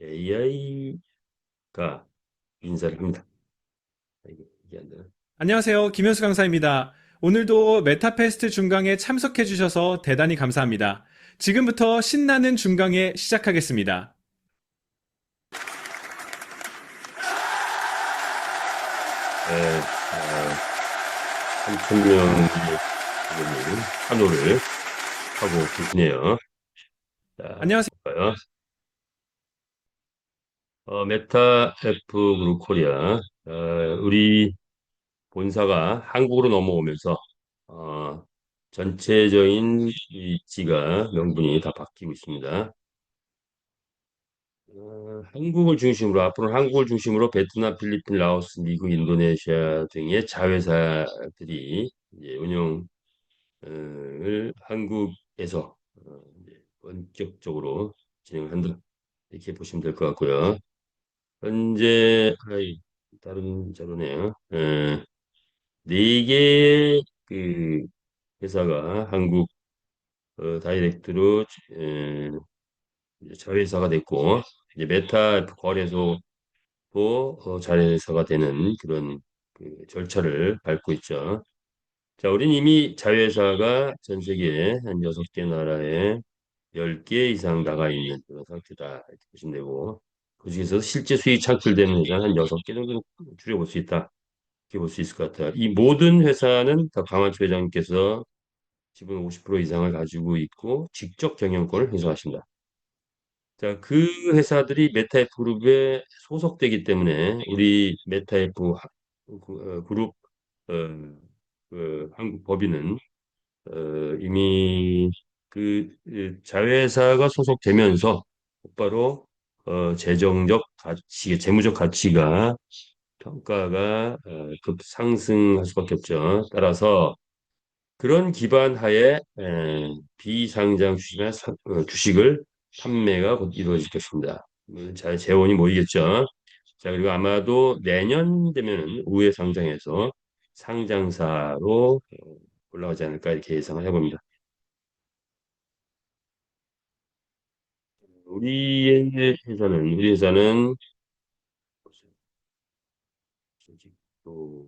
AI가 인사를 합니다. 이게 안 되나? 안녕하세요. 김현수 강사입니다. 오늘도 메타페스트 중강에 참석해 주셔서 대단히 감사합니다. 지금부터 신나는 중강에 시작하겠습니다. 네, 3천 명이 지금 환호를 하고 계시네요. 자, 안녕하세요. 볼까요? 메타 F 그룹 코리아, 우리 본사가 한국으로 넘어오면서 어, 전체적인 위치가 명분이 다 바뀌고 있습니다. 한국을 중심으로 앞으로는 한국을 중심으로 베트남, 필리핀, 라오스, 미국, 인도네시아 등의 자회사들이 이제 운영을 한국에서 이제 본격적으로 진행을 한다 이렇게 보시면 될 것 같고요. 현재 다른 자료네요. 네 개의 그 회사가 한국 다이렉트로 이제 자회사가 됐고 이제 메타 거래소 또 자회사가 되는 그런 그 절차를 밟고 있죠. 자, 우린 이미 자회사가 전 세계에 한 6개 나라에 10개 이상 나가 있는 그런 상태다. 이렇게 보시면 되고, 그중에서 실제 수익 창출되는 회사는 한 6개 정도 줄여볼 수 있다. 이렇게 볼 수 있을 것 같아요. 이 모든 회사는 다 강환초 회장님께서 지분 50% 이상을 가지고 있고, 직접 경영권을 행사하신다. 자, 그 회사들이 메타F 그룹에 소속되기 때문에 우리 메타F 그룹 어, 한국 법인은 이미 자회사가 소속되면서 곧바로 재정적 가치, 재무적 가치가 평가가 급 상승할 수밖에 없죠. 따라서 그런 기반 하에 비상장 주식을 판매가 곧 이루어질 것입니다. 잘 재원이 모이겠죠. 자, 그리고 아마도 내년 되면은 우회 상장해서 상장사로 올라가지 않을까 이렇게 예상을 해봅니다. 우리 회사는 또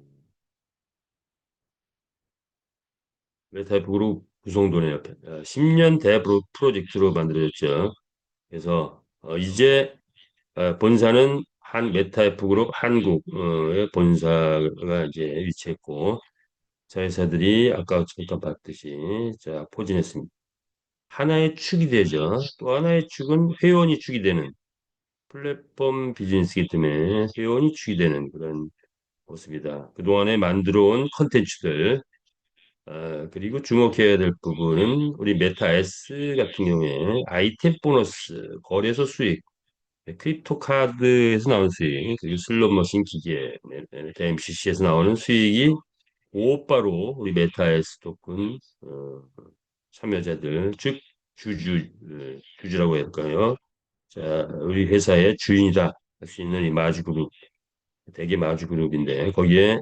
메타이프 그룹 구성도네요. 10년 대프로 프로젝트로 만들어졌죠. 그래서 이제 본사는 한 메타F 그룹 한국의 본사가 이제 위치했고 자회사들이 아까 잠깐 봤듯이 자 포진했습니다. 하나의 축이 되죠. 또 하나의 축은 회원이 축이 되는 플랫폼 비즈니스이기 때문에 회원이 축이 되는 그런 모습이다. 그동안에 만들어 온 컨텐츠들 그리고 주목해야 될 부분은 우리 메타 S 같은 경우에 아이템 보너스, 거래소 수익, 크립토 카드에서 나오는 수익, 그리고 슬롯머신 기계, MCC에서 나오는 수익이 오빠로 우리 메타에스 토큰 참여자들, 즉 주주라고 할까요? 자, 우리 회사의 주인이다 할 수 있는 이 마주그룹, 대개 마주그룹인데 거기에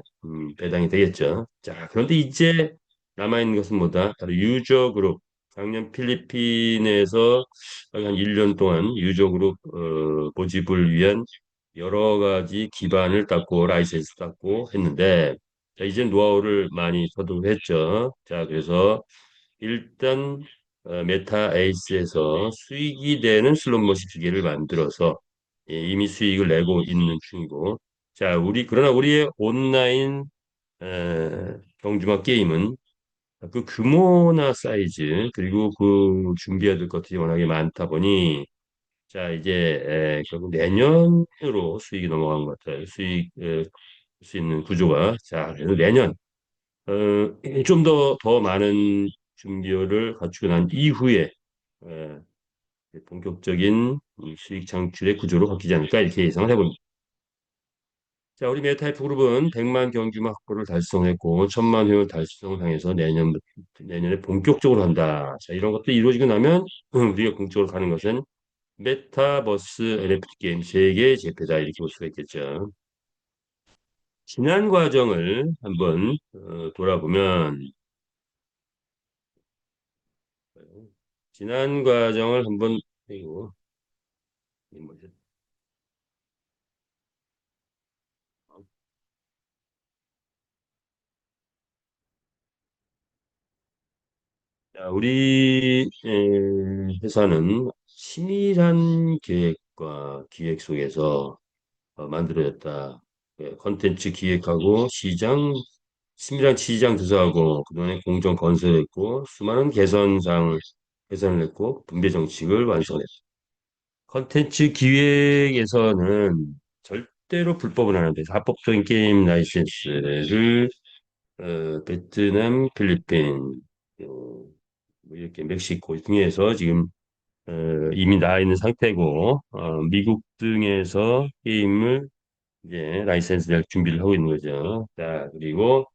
배당이 되겠죠. 자, 그런데 이제 남아있는 것은 뭐다? 바로 유저그룹. 작년 필리핀에서 한 1년 동안 유저그룹 모집을 위한 여러 가지 기반을 닦고 라이센스 닦고 했는데 자, 이제 노하우를 많이 터득했죠. 자, 그래서 일단 메타 에이스에서 수익이 되는 슬롯머신 기계를 만들어서 이미 수익을 내고 있는 중이고 자 그러나 우리의 온라인 경주마 게임은 그 규모나 사이즈 그리고 그 준비해야 될 것들이 워낙에 많다 보니 자 이제 결국 내년으로 수익이 넘어간 것 같아요. 수익 수 있는 구조가 자 그래서 내년 좀 더 많은 준비를 갖추고 난 이후에 어, 본격적인 수익 창출의 구조로 바뀌지 않을까 이렇게 예상을 해봅니다. 자, 우리 메타이프 그룹은 100만 경주마 확보를 달성했고 1000만 회원 달성을 향해서 내년에 본격적으로 한다. 자, 이런 것도 이루어지고 나면 우리가 공적으로 가는 것은 메타버스 NFT 게임 세계 재패다 이렇게 볼 수가 있겠죠. 지난 과정을 한번 돌아보면 지난 과정을 한번 이거 이 뭐지? 우리 회사는 치밀한 계획과 기획 속에서 만들어졌다. 컨텐츠 기획하고 치밀한 시장 조사하고 그동안에 공정 건설했고 수많은 개선을 했고 분배 정책을 완성했다. 컨텐츠 기획에서는 절대로 불법은 안 한다. 합법적인 게임 라이센스를 베트남, 필리핀, 뭐 이렇게 멕시코 등에서 지금 이미 나와 있는 상태고 미국 등에서 게임을 이제 라이센스 낼 준비를 하고 있는 거죠. 자, 그리고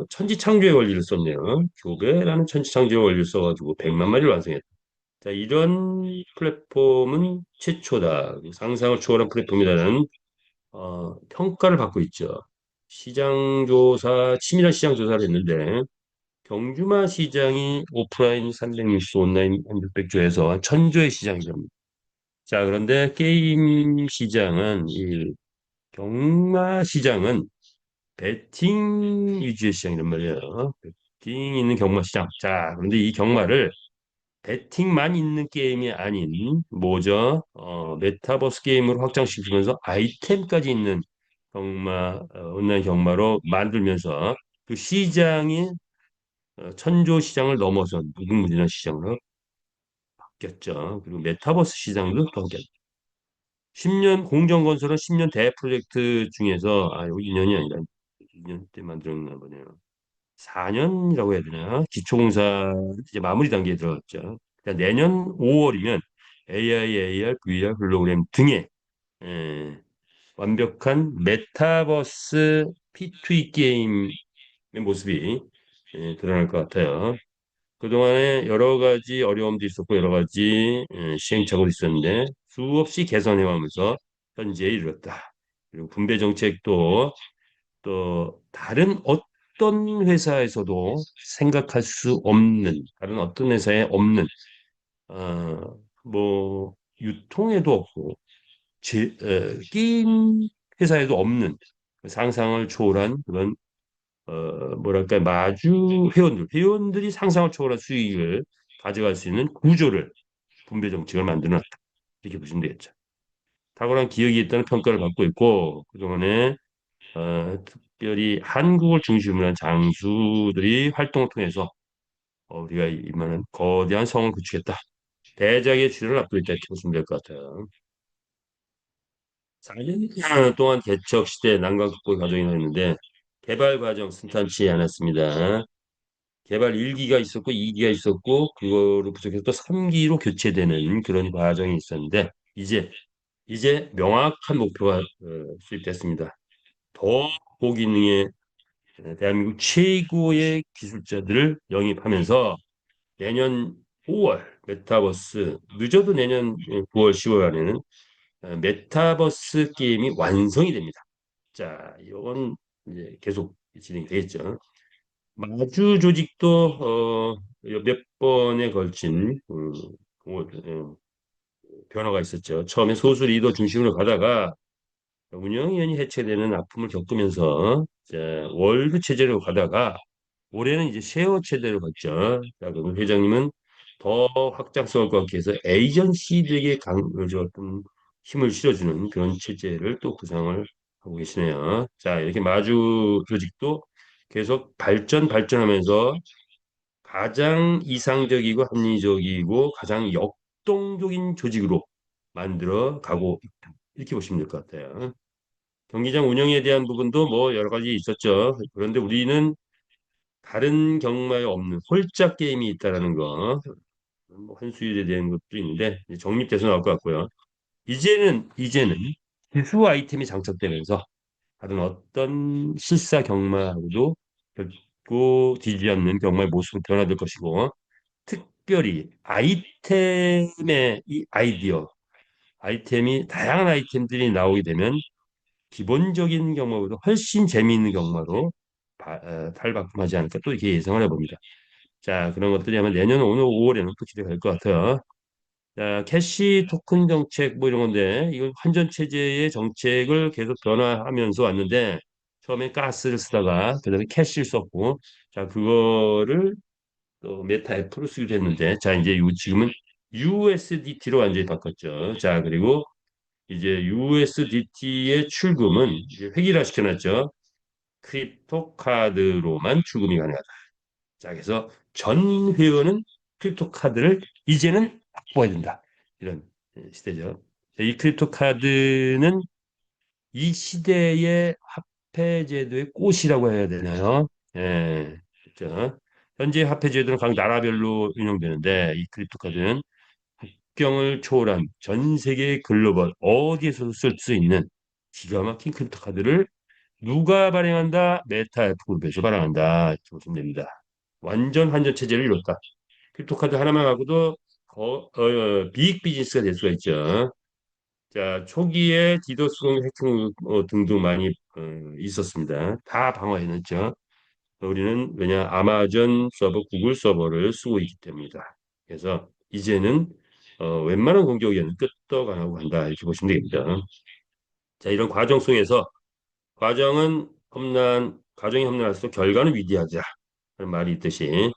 천지창조의 원리를 썼네요. 교배라는 천지창조의 원리를 써가지고 100만 마리를 완성했다. 자, 이런 플랫폼은 최초다. 상상을 초월한 플랫폼이라는 평가를 받고 있죠. 치밀한 시장 조사를 했는데 경주마 시장이 오프라인 360, 온라인 600조에서 한 1000조의 시장이 됩니다. 자, 그런데 게임 시장은 이 경마 시장은 배팅 위주의 시장이란 말이에요. 배팅 있는 경마 시장. 자, 그런데 이 경마를 배팅만 있는 게임이 아닌 뭐죠? 메타버스 게임으로 확장시키면서 아이템까지 있는 온라인 경마로 만들면서 그 시장이 천조 시장을 넘어선 무궁무진한 시장으로 바뀌었죠. 그리고 메타버스 시장도 바뀌었죠. 10년 공정건설은 10년 대프로젝트 중에서 여기 2년이 아니라 2년 때 만들었나 보네요. 4년이라고 해야 되나? 기초공사 이제 마무리 단계에 들어갔죠. 그러니까 내년 5월이면 AI, AR, VR, 홀로그램 등의 예, 완벽한 메타버스 P2E 게임의 모습이 드러날 것 같아요. 그동안에 여러 가지 어려움도 있었고 여러 가지 시행착오도 있었는데 수없이 개선해가면서 현재에 이르렀다. 그리고 분배 정책도 또 다른 어떤 회사에서도 생각할 수 없는 다른 어떤 회사에 없는 뭐 유통에도 없고 게임 회사에도 없는 상상을 초월한 그런 뭐랄까 마주 회원들이 상상을 초월한 수익을 가져갈 수 있는 구조를 분배 정책을 만들어놨다 이렇게 보시면 되겠죠. 탁월한 기억이 있다는 평가를 받고 있고 그동안에 특별히 한국을 중심으로 한 장수들이 활동을 통해서 우리가 이만한 거대한 성을 구축했다. 대작의 출현을 앞두고 있다 이렇게 보시면 될 것 같아요. 4년 동안 개척 시대 난관 극복 과정이 있는데 개발 과정 순탄치 않았습니다. 개발 1기가 있었고 2기가 있었고 그거를 부족해서 또 3기로 교체되는 그런 과정이 있었는데 이제 명확한 목표가 수립됐습니다. 더 고기능의 대한민국 최고의 기술자들을 영입하면서 내년 5월 메타버스 늦어도 내년 9월 10월 안에는 메타버스 게임이 완성이 됩니다. 자, 이건 이제 계속 진행이 되겠죠. 마주 조직도 몇 번에 걸친 변화가 있었죠. 처음에 소수 리더 중심으로 가다가 운영위원이 해체되는 아픔을 겪으면서 이제 월드 체제로 가다가 올해는 이제 쉐어 체제로 갔죠. 자, 그럼 회장님은 더 확장성을 갖기 위해서 에이전시들에게 어떤 힘을 실어주는 그런 체제를 또 구상을 하고 계시네요. 자, 이렇게 마주 조직도 계속 발전하면서 가장 이상적이고 합리적이고 가장 역동적인 조직으로 만들어 가고 있다. 이렇게 보시면 될 것 같아요. 경기장 운영에 대한 부분도 뭐 여러 가지 있었죠. 그런데 우리는 다른 경마에 없는 홀짝 게임이 있다라는 거, 뭐 환수율에 대한 것도 있는데 이제 정립돼서 나올 것 같고요. 이제는 기수 아이템이 장착되면서 다른 어떤 실사 경마하고도 결코 뒤지 않는 경마의 모습으로 변화될 것이고 특별히 아이템의 이 아이템이 다양한 아이템들이 나오게 되면 기본적인 경마보다 훨씬 재미있는 경마로 탈바꿈하지 않을까 또 이렇게 예상을 해봅니다. 자, 그런 것들이 아마 내년 오늘 5월에는 또 기대가 될 것 같아요. 자, 캐시 토큰 정책 뭐 이런 건데 이건 환전 체제의 정책을 계속 변화하면서 왔는데 처음에 가스를 쓰다가 그다음에 캐시를 썼고 자 그거를 또 메타 F로 쓰기도 했는데 자 이제 지금은 USDT로 완전히 바꿨죠. 자 그리고 이제 USDT의 출금은 이제 획일화 시켜놨죠. 크립토 카드로만 출금이 가능하다. 자, 그래서 전 회원은 크립토 카드를 이제는 바꿔야 된다. 이런 시대죠. 이 크립토 카드는 이 시대의 화폐 제도의 꽃이라고 해야 되나요? 예, 그렇죠. 현재 화폐 제도는 각 나라별로 운영되는데 이 크립토 카드는 국경을 초월한 전 세계 글로벌 어디에서도 쓸 수 있는 기가 막힌 크립토 카드를 누가 발행한다? 메타 F 그룹에서 발행한다. 이렇게 보시면 됩니다. 완전 환전 체제를 이뤘다. 크립토 카드 하나만 갖고도 비익 비즈니스가 될 수가 있죠. 자, 초기에 디도스 공격 해킹 등등 많이 있었습니다. 다 방어해냈죠. 우리는 왜냐 아마존 서버, 구글 서버를 쓰고 있기 때문이다. 그래서 이제는 웬만한 공격에는 끄떡 안 하고 간다 이렇게 보시면 되겠습니다. 자, 이런 과정 속에서 과정이 험난할수록 결과는 위대하자 그런 말이 있듯이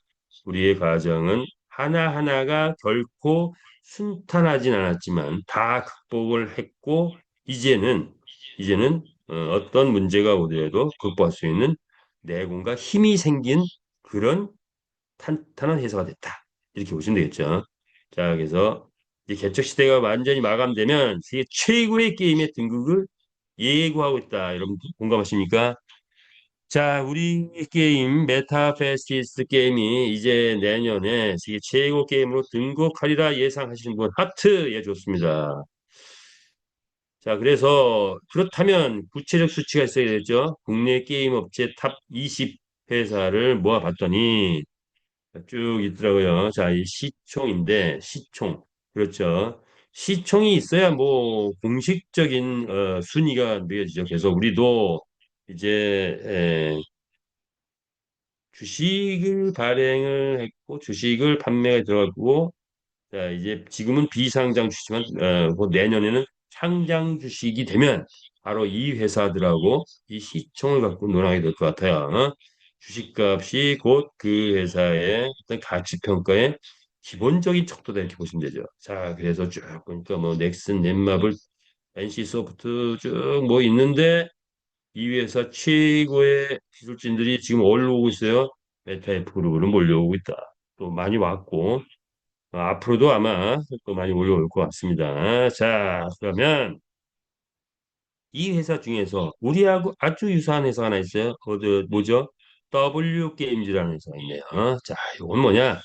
우리의 과정은 하나하나가 결코 순탄하진 않았지만 다 극복을 했고 이제는 어떤 문제가 오더라도 극복할 수 있는 내공과 힘이 생긴 그런 탄탄한 회사가 됐다. 이렇게 보시면 되겠죠. 자, 그래서 이제 개척 시대가 완전히 마감되면 세계 최고의 게임의 등극을 예고하고 있다. 여러분 공감하십니까? 자, 우리 게임 메타페스티스 게임이 이제 내년에 세계 최고 게임으로 등극하리라 예상하시는 분 하트 예 좋습니다. 자, 그래서 그렇다면 구체적 수치가 있어야 되죠. 국내 게임 업체 탑 20 회사를 모아봤더니 쭉 있더라고요. 자, 이 시총인데 시총 그렇죠. 시총이 있어야 뭐 공식적인 순위가 매겨지죠. 그래서 우리도 이제 주식을 발행을 했고 주식을 판매가 들어가고 자, 이제 지금은 비상장 주시지만 뭐 내년에는 상장 주식이 되면 바로 이 회사들하고 이 시총을 갖고 논하게 될 것 같아요. 주식값이 곧 그 회사의 어떤 가치 평가의 기본적인 척도다 이렇게 보시면 되죠. 자, 그래서 쭉 보니까 뭐 넥슨, 넷마블, NC소프트 쭉 뭐 있는데 이 회사 최고의 기술진들이 지금 올라오고 있어요. 메타F 그룹으로 몰려오고 있다. 또 많이 왔고 앞으로도 아마 또 많이 올라올 것 같습니다. 자, 그러면 이 회사 중에서 우리하고 아주 유사한 회사가 하나 있어요. 뭐죠? W 게임즈라는 회사가 있네요. 자, 이건 뭐냐?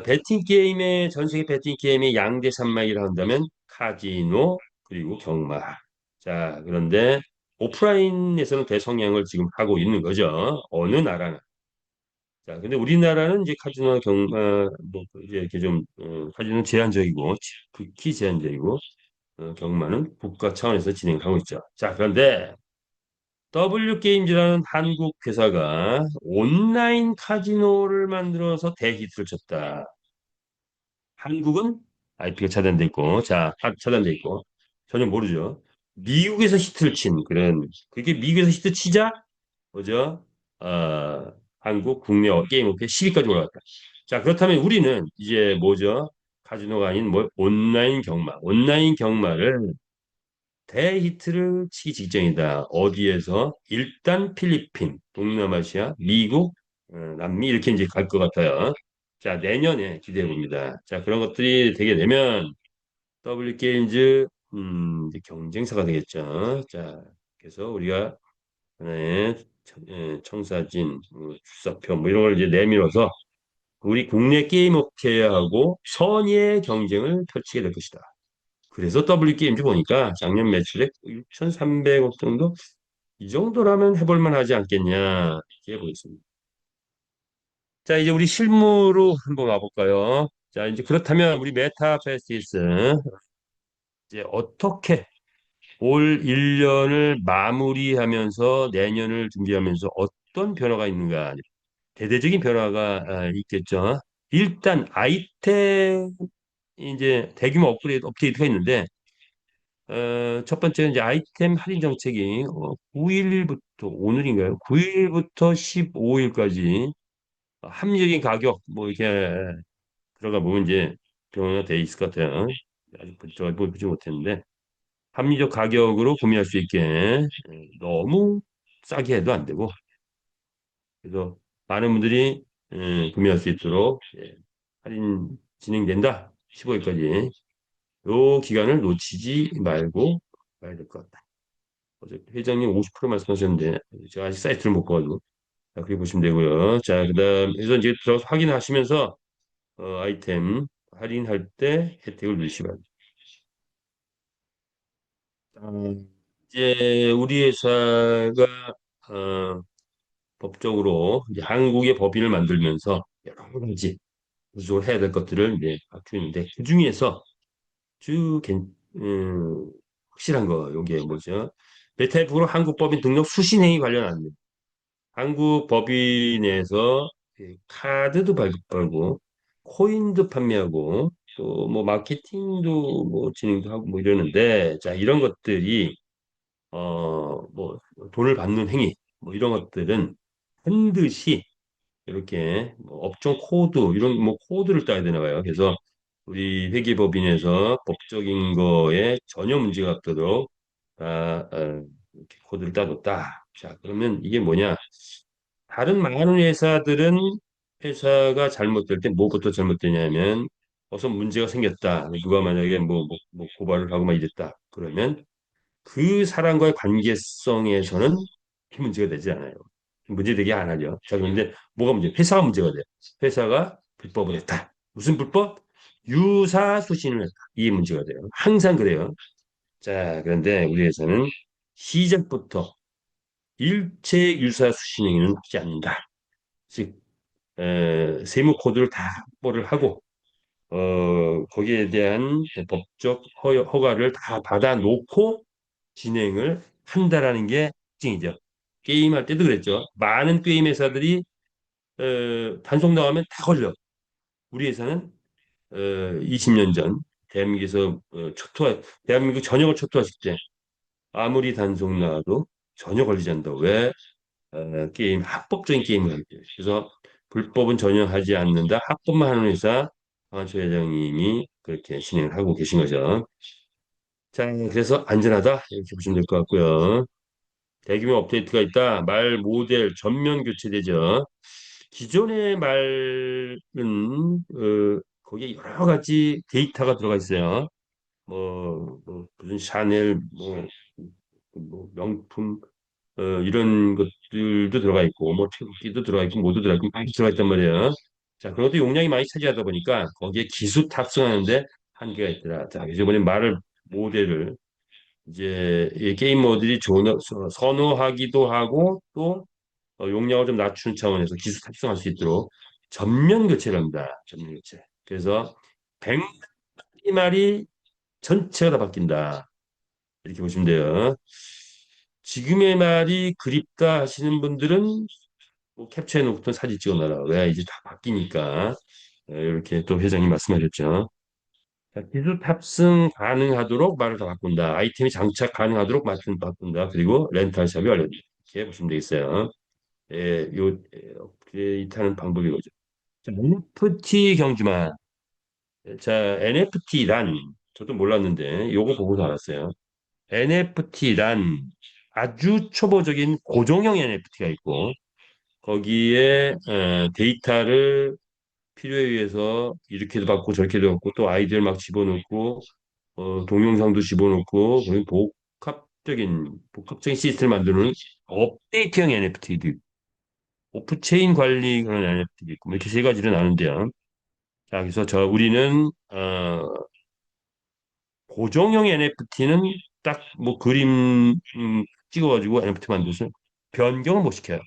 배팅 게임의 전 세계 배팅 게임의 양대 산맥이라 한다면 카지노 그리고 경마. 자, 그런데 오프라인에서는 대성향을 지금 하고 있는 거죠. 어느 나라나. 자, 근데 우리나라는 이제 카지노 경마 뭐 이제 이렇게 좀 카지노는 제한적이고 극히 제한적이고 경마는 국가 차원에서 진행하고 있죠. 자, 그런데 W 게임즈라는 한국 회사가 온라인 카지노를 만들어서 대히트를 쳤다. 한국은 IP가 차단돼 있고, 자, 차단돼 있고 전혀 모르죠. 미국에서 히트를 친 그런 그게 미국에서 히트 치자 뭐죠? 한국 국내 게임 업계 10위까지 올라갔다. 자, 그렇다면 우리는 이제 뭐죠? 카지노가 아닌 뭐 온라인 경마를 대히트를 치기 직전이다. 어디에서? 일단 필리핀, 동남아시아, 미국, 남미 이렇게 이제 갈 것 같아요. 자, 내년에 기대해 봅니다. 자, 그런 것들이 되게 되면 W 게임즈 이제 경쟁사가 되겠죠. 자, 그래서 우리가 하나의 청사진, 주사표 뭐 이런 걸 이제 내밀어서 우리 국내 게임 업체하고 선의의 경쟁을 펼치게 될 것이다. 그래서 W게임즈 보니까 작년 매출액 6,300억 정도 이 정도라면 해볼 만하지 않겠냐 이렇게 보겠습니다. 자 이제 우리 실무로 한번 와볼까요? 자 이제 그렇다면 우리 메타페스티스 이제 어떻게 올 1년을 마무리하면서 내년을 준비하면서 어떤 변화가 있는가 대대적인 변화가 있겠죠. 일단 아이템 이제 대규모 업그레이드가 있는데 첫 번째는 이제 아이템 할인 정책이 9일부터 오늘인가요? 9일부터 15일까지 합리적인 가격 뭐 이렇게 들어가 보면 이제 병원에 돼 있을 것 같아요. 아직 제가 보지 못했는데 합리적 가격으로 구매할 수 있게 너무 싸게 해도 안 되고 그래서 많은 분들이 구매할 수 있도록 할인 진행된다. 15일까지 요 기간을 놓치지 말고 가야 될 것 같다. 어제 회장님 50% 말씀하셨는데 제가 아직 사이트를 못 봐가지고 자, 그렇게 보시면 되고요. 자, 그다음 해서 이제 들어가서 확인하시면서 아이템 할인할 때 혜택을 누리시기 바랍니다. 이제 우리 회사가 어, 법적으로 이제 한국의 법인을 만들면서 여러 가지 구조를 해야 될 것들을 이제 갖추고 있는데 그 중에서 주 확실한 거 요게 뭐죠? 베타입으로 한국 법인 등록 수신행위 관련한 한국 법인에서 카드도 발급하고 코인도 판매하고 또 뭐 마케팅도 뭐 진행도 하고 뭐 이러는데 자 이런 것들이 뭐 돈을 받는 행위 뭐 이런 것들은 반드시 이렇게 뭐 업종 코드 이런 뭐 코드를 따야 되나 봐요. 그래서 우리 회계법인에서 법적인 거에 전혀 문제가 없도록 이렇게 코드를 따뒀다. 자 그러면 이게 뭐냐? 다른 많은 회사들은 회사가 잘못될 때 뭐부터 잘못되냐면 우선 문제가 생겼다. 누가 만약에 뭐 고발을 하고 막 이랬다. 그러면 그 사람과의 관계성에서는 큰 문제가 되지 않아요. 문제되게 안 하죠. 자, 그런데 뭐가 문제? 회사가 문제가 돼요. 회사가 불법을 했다. 무슨 불법? 유사수신을 했다. 이게 문제가 돼요. 항상 그래요. 자, 그런데 우리 회사는 시작부터 일체 유사수신행위는 하지 않는다. 즉, 세무 코드를 다 확보를 하고 거기에 대한 법적 허가를 다 받아놓고 진행을 한다라는 게 특징이죠. 게임할 때도 그랬죠. 많은 게임 회사들이 단속 나가면 다 걸려. 우리 회사는 20년 전 대한민국에서 대한민국 전역을 초토화시킬 때 아무리 단속 나와도 전혀 걸리지 않는다. 왜? 게임 합법적인 게임을 하기 때문에. 그래서 불법은 전혀 하지 않는다. 합법만 하는 회사 강한철 회장님이 그렇게 진행을 하고 계신 거죠. 자, 그래서 안전하다 이렇게 보시면 될 것 같고요. 대규모 업데이트가 있다. 말 모델 전면 교체되죠. 기존의 말은 거기에 여러 가지 데이터가 들어가 있어요. 무슨 샤넬 뭐 명품 이런 것들도 들어가 있고 뭐 태극기도 들어가 있고 모두 들어가 있고 많이 들어가 있단 말이에요. 자, 그것도 용량이 많이 차지하다 보니까 거기에 기수 탑승하는데 한계가 있더라. 자, 이번에 말을 모델을 이제 이 게임 모드들이 선호하기도 하고 또 용량을 좀 낮추는 차원에서 기술 탑승할 수 있도록 전면 교체를 합니다. 전면 교체. 그래서 100마리 전체가 다 바뀐다. 이렇게 보시면 돼요. 지금의 말이 그립다 하시는 분들은 뭐 캡처해 놓고 사진 찍어 놔라. 왜 이제 다 바뀌니까. 이렇게 또 회장님 말씀하셨죠. 자, 기술 탑승 가능하도록 말을 다 바꾼다. 아이템이 장착 가능하도록 말을 바꾼다. 그리고 렌탈샵이 알려준다. 이렇게 보시면 되겠어요. 요 업데이트하는 방법이 거죠. 자, NFT 경주만. 자, NFT란 저도 몰랐는데 요거 보고서 알았어요. NFT란 아주 초보적인 고정형 NFT가 있고 거기에 데이터를 필요에 의해서 이렇게도 받고 저렇게도 받고 또 아이디어를 막 집어넣고 동영상도 집어넣고 거기 복합적인 시스템을 만드는 업데이트형 NFT도 있고 오프체인 관리 그런 NFT도 있고 뭐 이렇게 세 가지를 나누는데요. 자, 그래서 우리는 고정형 NFT는 딱 뭐 그림 찍어가지고 NFT 만들어서 변경을 못 시켜요.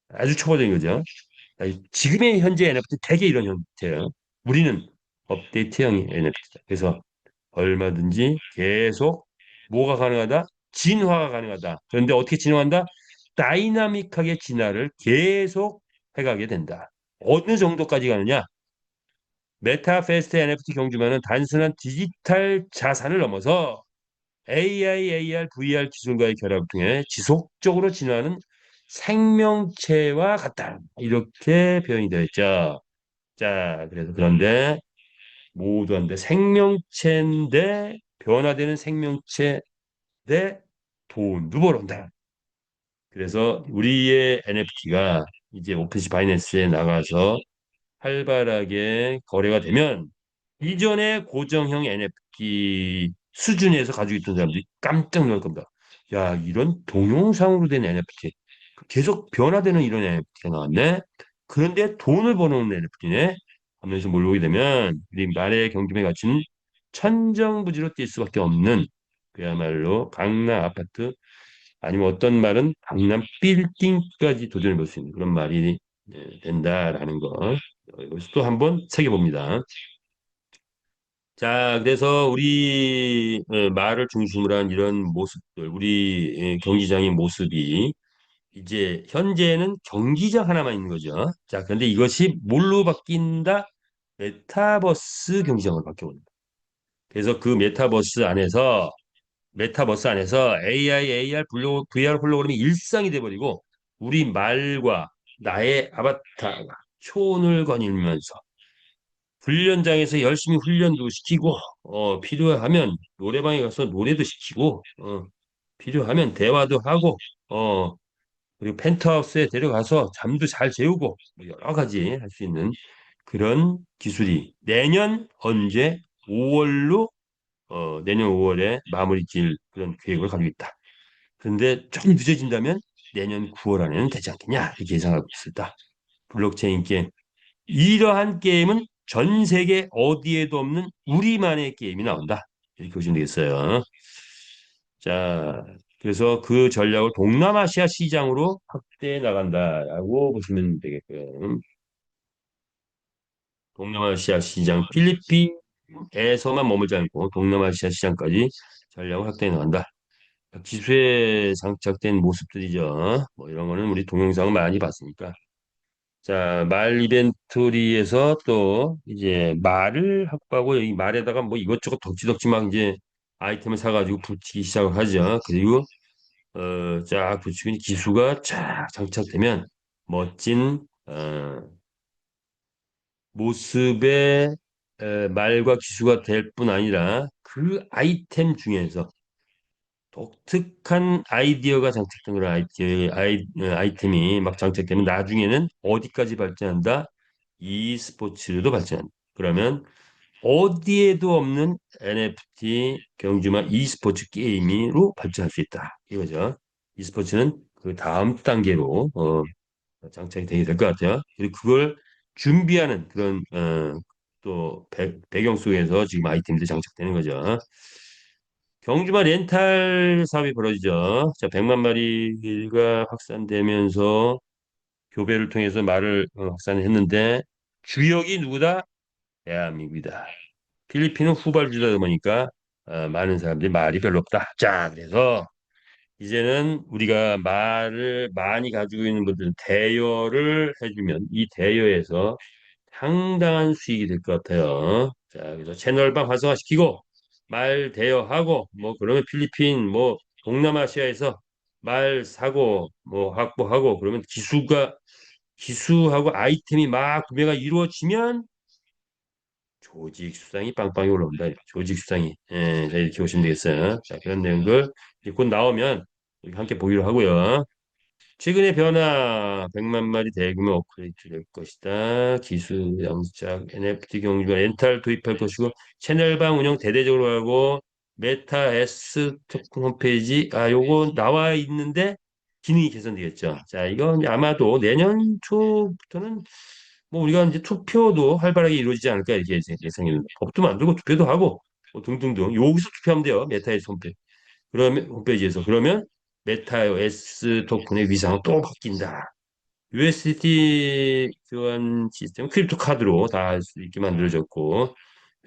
아주 초보적인 거죠. 지금의 현재 NFT 대개 이런 형태예요. 우리는 업데이트형 NFT다. 그래서 얼마든지 계속 뭐가 가능하다? 진화가 가능하다. 그런데 어떻게 진화한다? 다이나믹하게 진화를 계속 해가게 된다. 어느 정도까지 가느냐? 메타페스트 NFT 경주만은 단순한 디지털 자산을 넘어서 AI, AR, VR 기술과의 결합을 통해 지속적으로 진화하는 생명체와 같다. 이렇게 표현이 되어 있죠. 자, 그래서 그런데 모두 한데 생명체인데 변화되는 생명체 대 돈도 벌어온다. 그래서 우리의 NFT가 이제 오픈시 바이낸스에 나가서 활발하게 거래가 되면 이전의 고정형 NFT 수준에서 가지고 있던 사람들이 깜짝 놀랄 겁니다. 야, 이런 동영상으로 된 NFT, 계속 변화되는 이런 NFT가 나왔네. 그런데 돈을 버는 NFT네. 하면서 몰려오게 되면 우리 말의 경금의 가치는 천정부지로 뛸 수밖에 없는 그야말로 강남 아파트 아니면 어떤 말은 강남 빌딩까지 도전해 볼 수 있는 그런 말이 된다라는 거. 여기서 또 한번 새겨봅니다. 자, 그래서 우리 말을 중심으로 한 이런 모습들, 우리 경기장의 모습이 이제 현재는 경기장 하나만 있는 거죠. 자, 그런데 이것이 뭘로 바뀐다? 메타버스 경기장으로 바뀌어버립니다. 그래서 그 메타버스 안에서 AI, AR, VR 홀로그램이 일상이 돼버리고 우리 말과 나의 아바타가 초원을 거닐면서 훈련장에서 열심히 훈련도 시키고 필요하면 노래방에 가서 노래도 시키고 필요하면 대화도 하고 그리고 펜트하우스에 데려가서 잠도 잘 재우고 뭐 여러 가지 할 수 있는 그런 기술이 내년 5월에 마무리 질 그런 계획을 가지고 있다. 그런데 조금 늦어진다면 내년 9월 안에는 되지 않겠냐 이렇게 예상하고 있습니다. 블록체인 게임. 이러한 게임은 전 세계 어디에도 없는 우리만의 게임이 나온다. 이렇게 보시면 되겠어요. 자, 그래서 그 전략을 동남아시아 시장으로 확대해 나간다라고 보시면 되겠고요. 동남아시아 시장, 필리핀에서만 머물지 않고 동남아시아 시장까지 전략을 확대해 나간다. 기술에 장착된 모습들이죠. 뭐 이런 거는 우리 동영상을 많이 봤으니까. 자, 말 이벤토리에서 또 이제 말을 확보하고 여기 말에다가 뭐 이것저것 덕지덕지 막 이제 아이템을 사가지고 붙이기 시작을 하죠. 그리고 쫙 붙이고 기수가 쫙 장착되면 멋진 모습의 말과 기수가 될 뿐 아니라 그 아이템 중에서 독특한 아이디어가 장착된 그런 아이템이 막 장착되면 나중에는 어디까지 발전한다? e스포츠로도 발전한다. 그러면 어디에도 없는 NFT 경주만 e스포츠 게임으로 발전할 수 있다. 이거죠. e스포츠는 그 다음 단계로 장착이 되게 될 것 같아요. 그리고 그걸 준비하는 그런 또 배경 속에서 지금 아이템들이 장착되는 거죠. 경주마 렌탈 사업이 벌어지죠. 자, 100만 마리가 확산되면서 교배를 통해서 말을 확산했는데 주역이 누구다? 대한민국이다. 필리핀은 후발주다 보니까 많은 사람들이 말이 별로 없다. 자, 그래서 이제는 우리가 말을 많이 가지고 있는 분들은 대여를 해주면 이 대여에서 상당한 수익이 될 것 같아요. 자, 그래서 채널방 활성화시키고 말 대여하고 뭐 그러면 필리핀 뭐 동남아시아에서 말 사고 뭐 확보하고 그러면 기수하고 아이템이 막 구매가 이루어지면 조직 수당이 빵빵히 올라온다. 조직 수당이. 예, 자, 이렇게 보시면 되겠어요. 자, 그런 내용들 이제 곧 나오면 우리 함께 보기로 하고요. 최근의 변화 100만 마리 대규모 업그레이드 될 것이다. 기술 영장 NFT 경주가 렌탈 도입할 것이고 채널방 운영 대대적으로 하고 메타 S 토큰 홈페이지 요거 나와 있는데 기능이 개선되겠죠. 자, 이건 이제 아마도 내년 초부터는 뭐 우리가 이제 투표도 활발하게 이루어지지 않을까 이렇게 이제 예상했는데 법도 만들고 투표도 하고 뭐 등등등 여기서 투표하면 돼요. 메타에서 그러면 홈페이지에서 그러면 메타S 토큰의 위상은 또 바뀐다. USDT 교환 시스템 크립토 카드로 다 할 수 있게 만들어졌고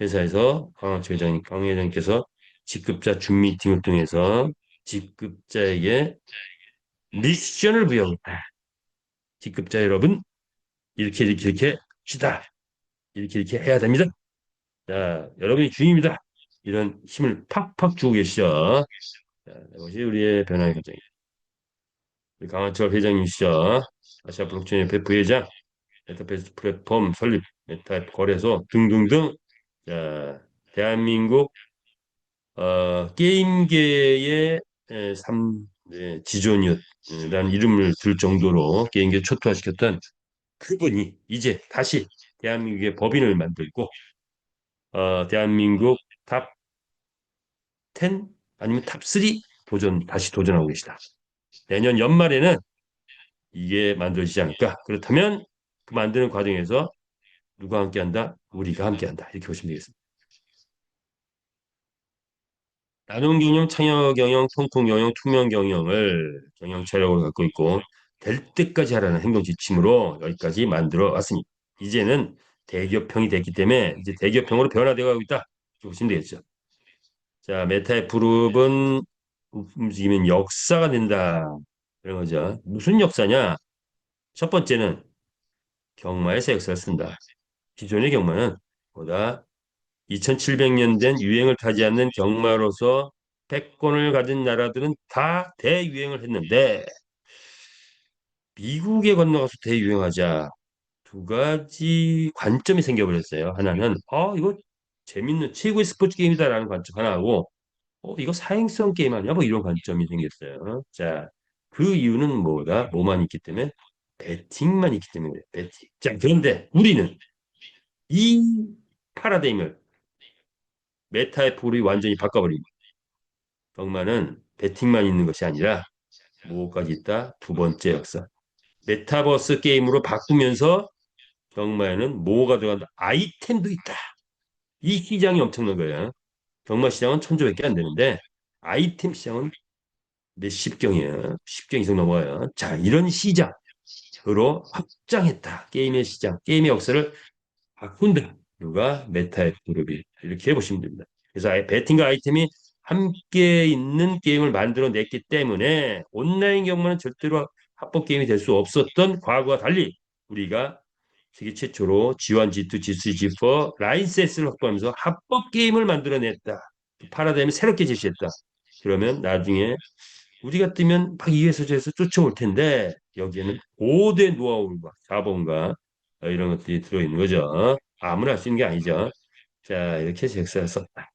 회사에서 강 회장님께서 직급자 줌 미팅을 통해서 직급자에게 미션을 부여했다. 직급자 여러분 이렇게 합시다. 이렇게 해야 됩니다. 자, 여러분이 주인입니다. 이런 힘을 팍팍 주고 계시죠. 자, 이것이 우리의 변화의 과정입니다. 우리 강한철 회장님이시죠. 아시아 블록체인 협회 부회장, 메타버스 플랫폼 설립, 메타 거래소 등등등. 자, 대한민국 게임계의 지존이었라는 이름을 들 정도로 게임계 초토화시켰던 그분이 이제 다시 대한민국의 법인을 만들고 대한민국 탑 10 아니면 탑 3 다시 도전하고 계시다. 내년 연말에는 이게 만들어지지 않을까? 그렇다면 그 만드는 과정에서 누가 함께한다? 우리가 함께한다. 이렇게 보시면 되겠습니다. 나눔 경영, 창업 경영, 통풍 경영, 투명 경영을 경영 체력을 갖고 있고 될 때까지 하라는 행동 지침으로 여기까지 만들어 왔습니다. 이제는 대기업형이 됐기 때문에 이제 대기업형으로 변화되어 가고 있다. 이렇게 보시면 되겠죠. 자, 메타의 그룹은 움직이면 역사가 된다. 그런 거죠. 무슨 역사냐? 첫 번째는 경마에서 역사를 쓴다. 기존의 경마는 보다 2700년 된 유행을 타지 않는 경마로서 패권을 가진 나라들은 다 대유행을 했는데 미국에 건너가서 대유행하자 두 가지 관점이 생겨버렸어요. 하나는 이거 재밌는 최고의 스포츠 게임이다라는 관점 하나하고 이거 사행성 게임 아니야? 뭐 이런 관점이 생겼어요. 자, 그 이유는 뭐다? 뭐만 있기 때문에 배팅만 있기 때문에 그래요. 배팅. 자, 그런데 우리는 이 파라다임을 메타의 폴이 완전히 바꿔버립니다. 경마는 배팅만 있는 것이 아니라 뭐까지 있다? 두 번째 역사. 메타버스 게임으로 바꾸면서 경마에는 뭐가 들어간다? 아이템도 있다. 이 시장이 엄청난 거예요. 경마 시장은 천조밖에 안 되는데 아이템 시장은 몇십 경이에요. 10경 이상 넘어가요. 자, 이런 시장으로 확장했다. 게임의 시장, 게임의 역사를 바꾼다. 누가 메타의 그룹이 이렇게 보시면 됩니다. 그래서 배팅과 아이템이 함께 있는 게임을 만들어냈기 때문에 온라인 경마는 절대로 합법 게임이 될 수 없었던 과거와 달리 우리가 세계 최초로 G1, G2, G3, G4 라이센스를 확보하면서 합법 게임을 만들어냈다. 파라다임을 새롭게 제시했다. 그러면 나중에 우리가 뜨면 막 이에서 저에서 쫓아올 텐데 여기에는 고대 노하우와 자본과 이런 것들이 들어있는 거죠. 아무나 할 수 있는 게 아니죠. 자, 이렇게 잭스가 썼다.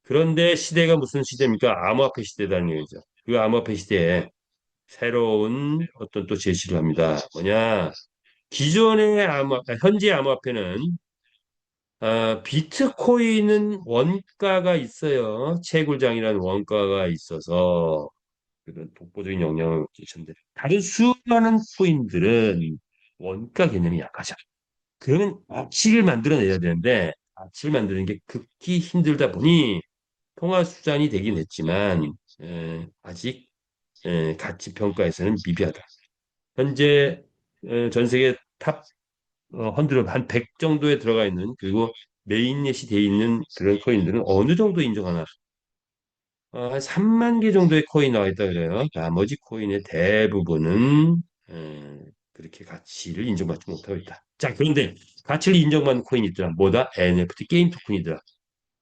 그런데 시대가 무슨 시대입니까? 암호화폐 시대라는 거죠. 그 암호화폐 시대에 새로운 어떤 또 제시를 합니다. 뭐냐? 기존의 현재 암호화폐는 비트코인은 원가가 있어요. 채굴장이라는 원가가 있어서 그런 독보적인 영향을 끼쳤는데 다른 수많은 코인들은 원가 개념이 약하죠. 그러면 가치를 만들어내야 되는데 가치를 만드는 게 극히 힘들다 보니 통화 수단이 되긴 했지만 아직 가치 평가에서는 미비하다. 현재 전 세계 탑 헌드red 한 100 정도에 들어가 있는 그리고 메인넷이 돼 있는 그런 코인들은 어느 정도 인정하나? 한 3만 개 정도의 코인 나와 있다 그래요. 나머지 코인의 대부분은 그렇게 가치를 인정받지 못하고 있다. 자, 그런데 가치를 인정받는 코인이 있더라. 뭐다? NFT 게임 토큰이더라.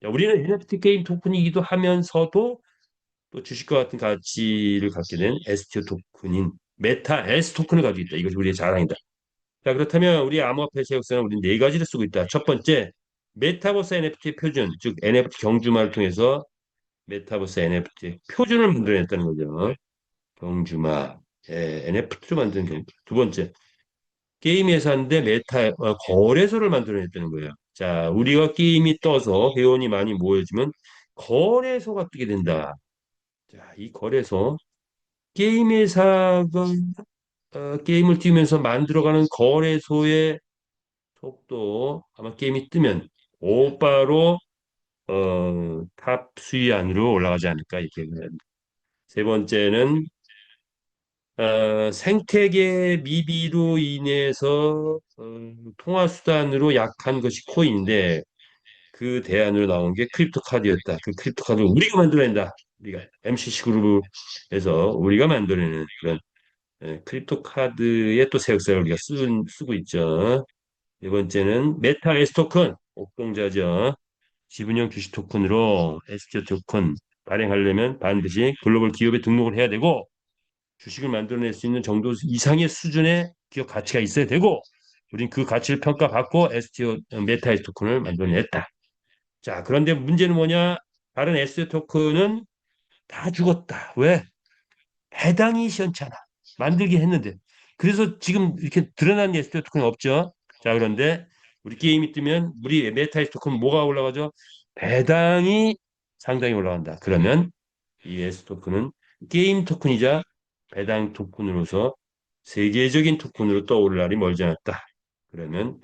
자, 우리는 NFT 게임 토큰이기도 하면서도 또 주식과 같은 가치를 갖게 된 STO 토큰인 메타 S 토큰을 가지고 있다. 이것이 우리의 자랑이다. 자, 그렇다면 우리 암호화폐 세력사는 우리 네 가지를 쓰고 있다. 첫 번째, 메타버스 NFT 표준, 즉 NFT 경주마를 통해서 메타버스 NFT 표준을 만들어냈다는 거죠. 경주마, NFT로 만든 경주. 두 번째, 게임 회사인데 거래소를 만들어냈다는 거예요. 자, 우리가 게임이 떠서 회원이 많이 모여지면 거래소가 뜨게 된다. 자, 이 거래소, 게임 회사가 게임을 띄우면서 만들어가는 거래소의 속도 아마 게임이 뜨면 곧바로 탑 수위 안으로 올라가지 않을까 이렇게 생각합니다. 세 번째는 생태계 미비로 인해서 통화 수단으로 약한 것이 코인인데 그 대안으로 나온 게 크립토 카드였다. 그 크립토 카드를 우리가 만들어낸다. 우리가 MCC 그룹에서 우리가 만들어내는 그런 크립토 카드의 또 새 역사를 우리가 쓰고 있죠. 네 번째는 메타 에스 토큰 옥동자죠. 지분형 주식 토큰으로 STO 토큰 발행하려면 반드시 글로벌 기업에 등록을 해야 되고 주식을 만들어낼 수 있는 정도 이상의 수준의 기업 가치가 있어야 되고 우린 그 가치를 평가받고 STO 메타이스 토큰을 만들어냈다. 자, 그런데 문제는 뭐냐? 다른 STO 토큰은 다 죽었다. 왜? 해당이 시원찮아. 만들긴 했는데. 그래서 지금 이렇게 드러난 STO 토큰이 없죠. 자, 그런데 우리 게임이 뜨면 우리 메타이스 토큰 뭐가 올라가죠? 배당이 상당히 올라간다. 그러면 이 S 토큰은 게임 토큰이자 배당 토큰으로서 세계적인 토큰으로 떠오를 날이 멀지 않았다. 그러면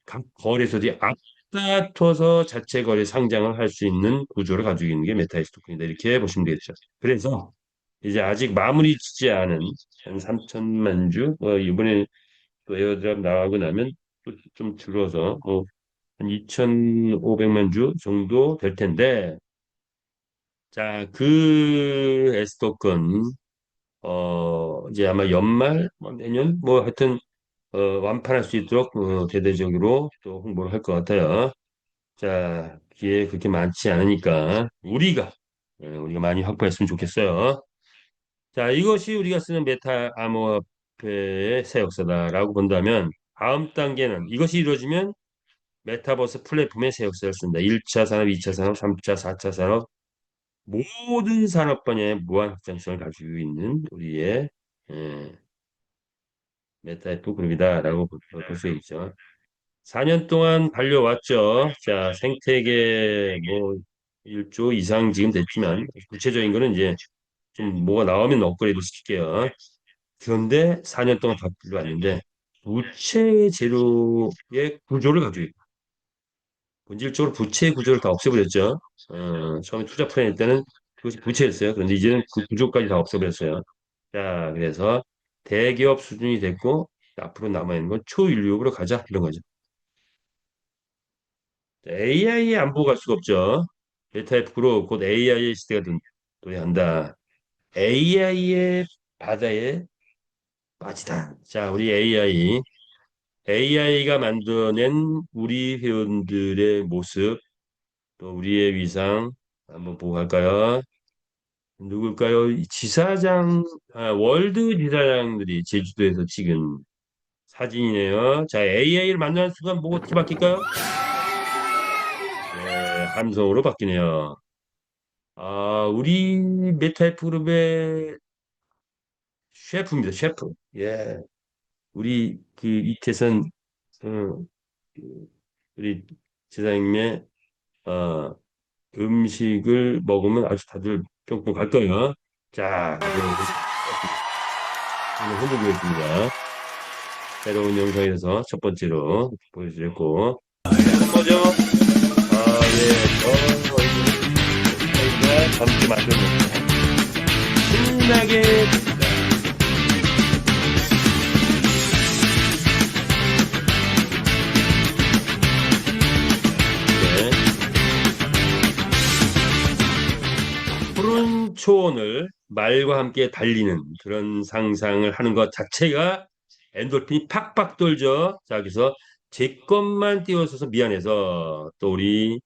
각 거래소들이 앞다퉈서 자체 거래 상장을 할 수 있는 구조를 가지고 있는 게 메타이스 토큰이다. 이렇게 보시면 되겠죠. 그래서 이제 아직 마무리 짓지 않은 한 3천만 주, 이번에 또 에어드랍 나가고 나면 또좀 줄어서 한 2,500만 주 정도 될 텐데, 자, 그 S 토큰 이제 아마 연말, 뭐 내년, 뭐 하여튼, 완판할 수 있도록, 대대적으로 또 홍보를 할 것 같아요. 자, 기회 그렇게 많지 않으니까, 우리가 많이 확보했으면 좋겠어요. 자, 이것이 우리가 쓰는 메타 암호화폐의 새 역사다라고 본다면, 다음 단계는, 이것이 이루어지면 메타버스 플랫폼의 새 역사를 쓴다. 1차 산업, 2차 산업, 3차, 4차 산업, 모든 산업 분야의 무한 확장성을 가지고 있는 우리의 예, 메타에프 그룹이다라고 볼 수 있죠. 4년 동안 달려왔죠. 자, 생태계 뭐 1조 이상 지금 됐지만 구체적인 거는 이제 좀 뭐가 나오면 업그레이드 시킬게요. 그런데 4년 동안 다 달려왔는데 부채 제로의 구조를 가지고 있고 본질적으로 부채 구조를 다 없애버렸죠. 처음에 투자 플랜 때는 그것이 부채였어요. 그런데 이제는 그 구조까지 다 없애버렸어요. 자, 그래서 대기업 수준이 됐고 앞으로 남아있는 건 초인류업으로 가자 이런 거죠. AI에 안 보고 갈 수가 없죠. 메타에프로 곧 AI의 시대가 도래한다. AI의 바다에 빠지다. 자, 우리 AI. AI가 만들어낸 우리 회원들의 모습, 또 우리의 위상 한번 보고 갈까요? 누굴까요? 이 지사장, 월드 지사장들이 제주도에서 찍은 사진이네요. 자, AI를 만나는 순간 뭐가 어떻게 바뀔까요? 네, 함성으로 바뀌네요. 우리 메타이프 그룹의 셰프입니다, 셰프. 예, 우리 그 이태선, 어, 그 우리 지사장님의 어, 음식을 먹으면 아주 다들 뿅뿅 갈 거예요. 자, 오늘 흔들리겠습니다. 새로운 영상에서 첫 번째로 보여드렸고, 뭐죠? 예, 저희가 함께 만들었습니다. 신나게 네, 푸른 초원을 말과 함께 달리는 그런 상상을 하는 것 자체가 엔돌핀이 팍팍 돌죠. 자, 그래서 제 것만 띄워서서 미안해서 또 우리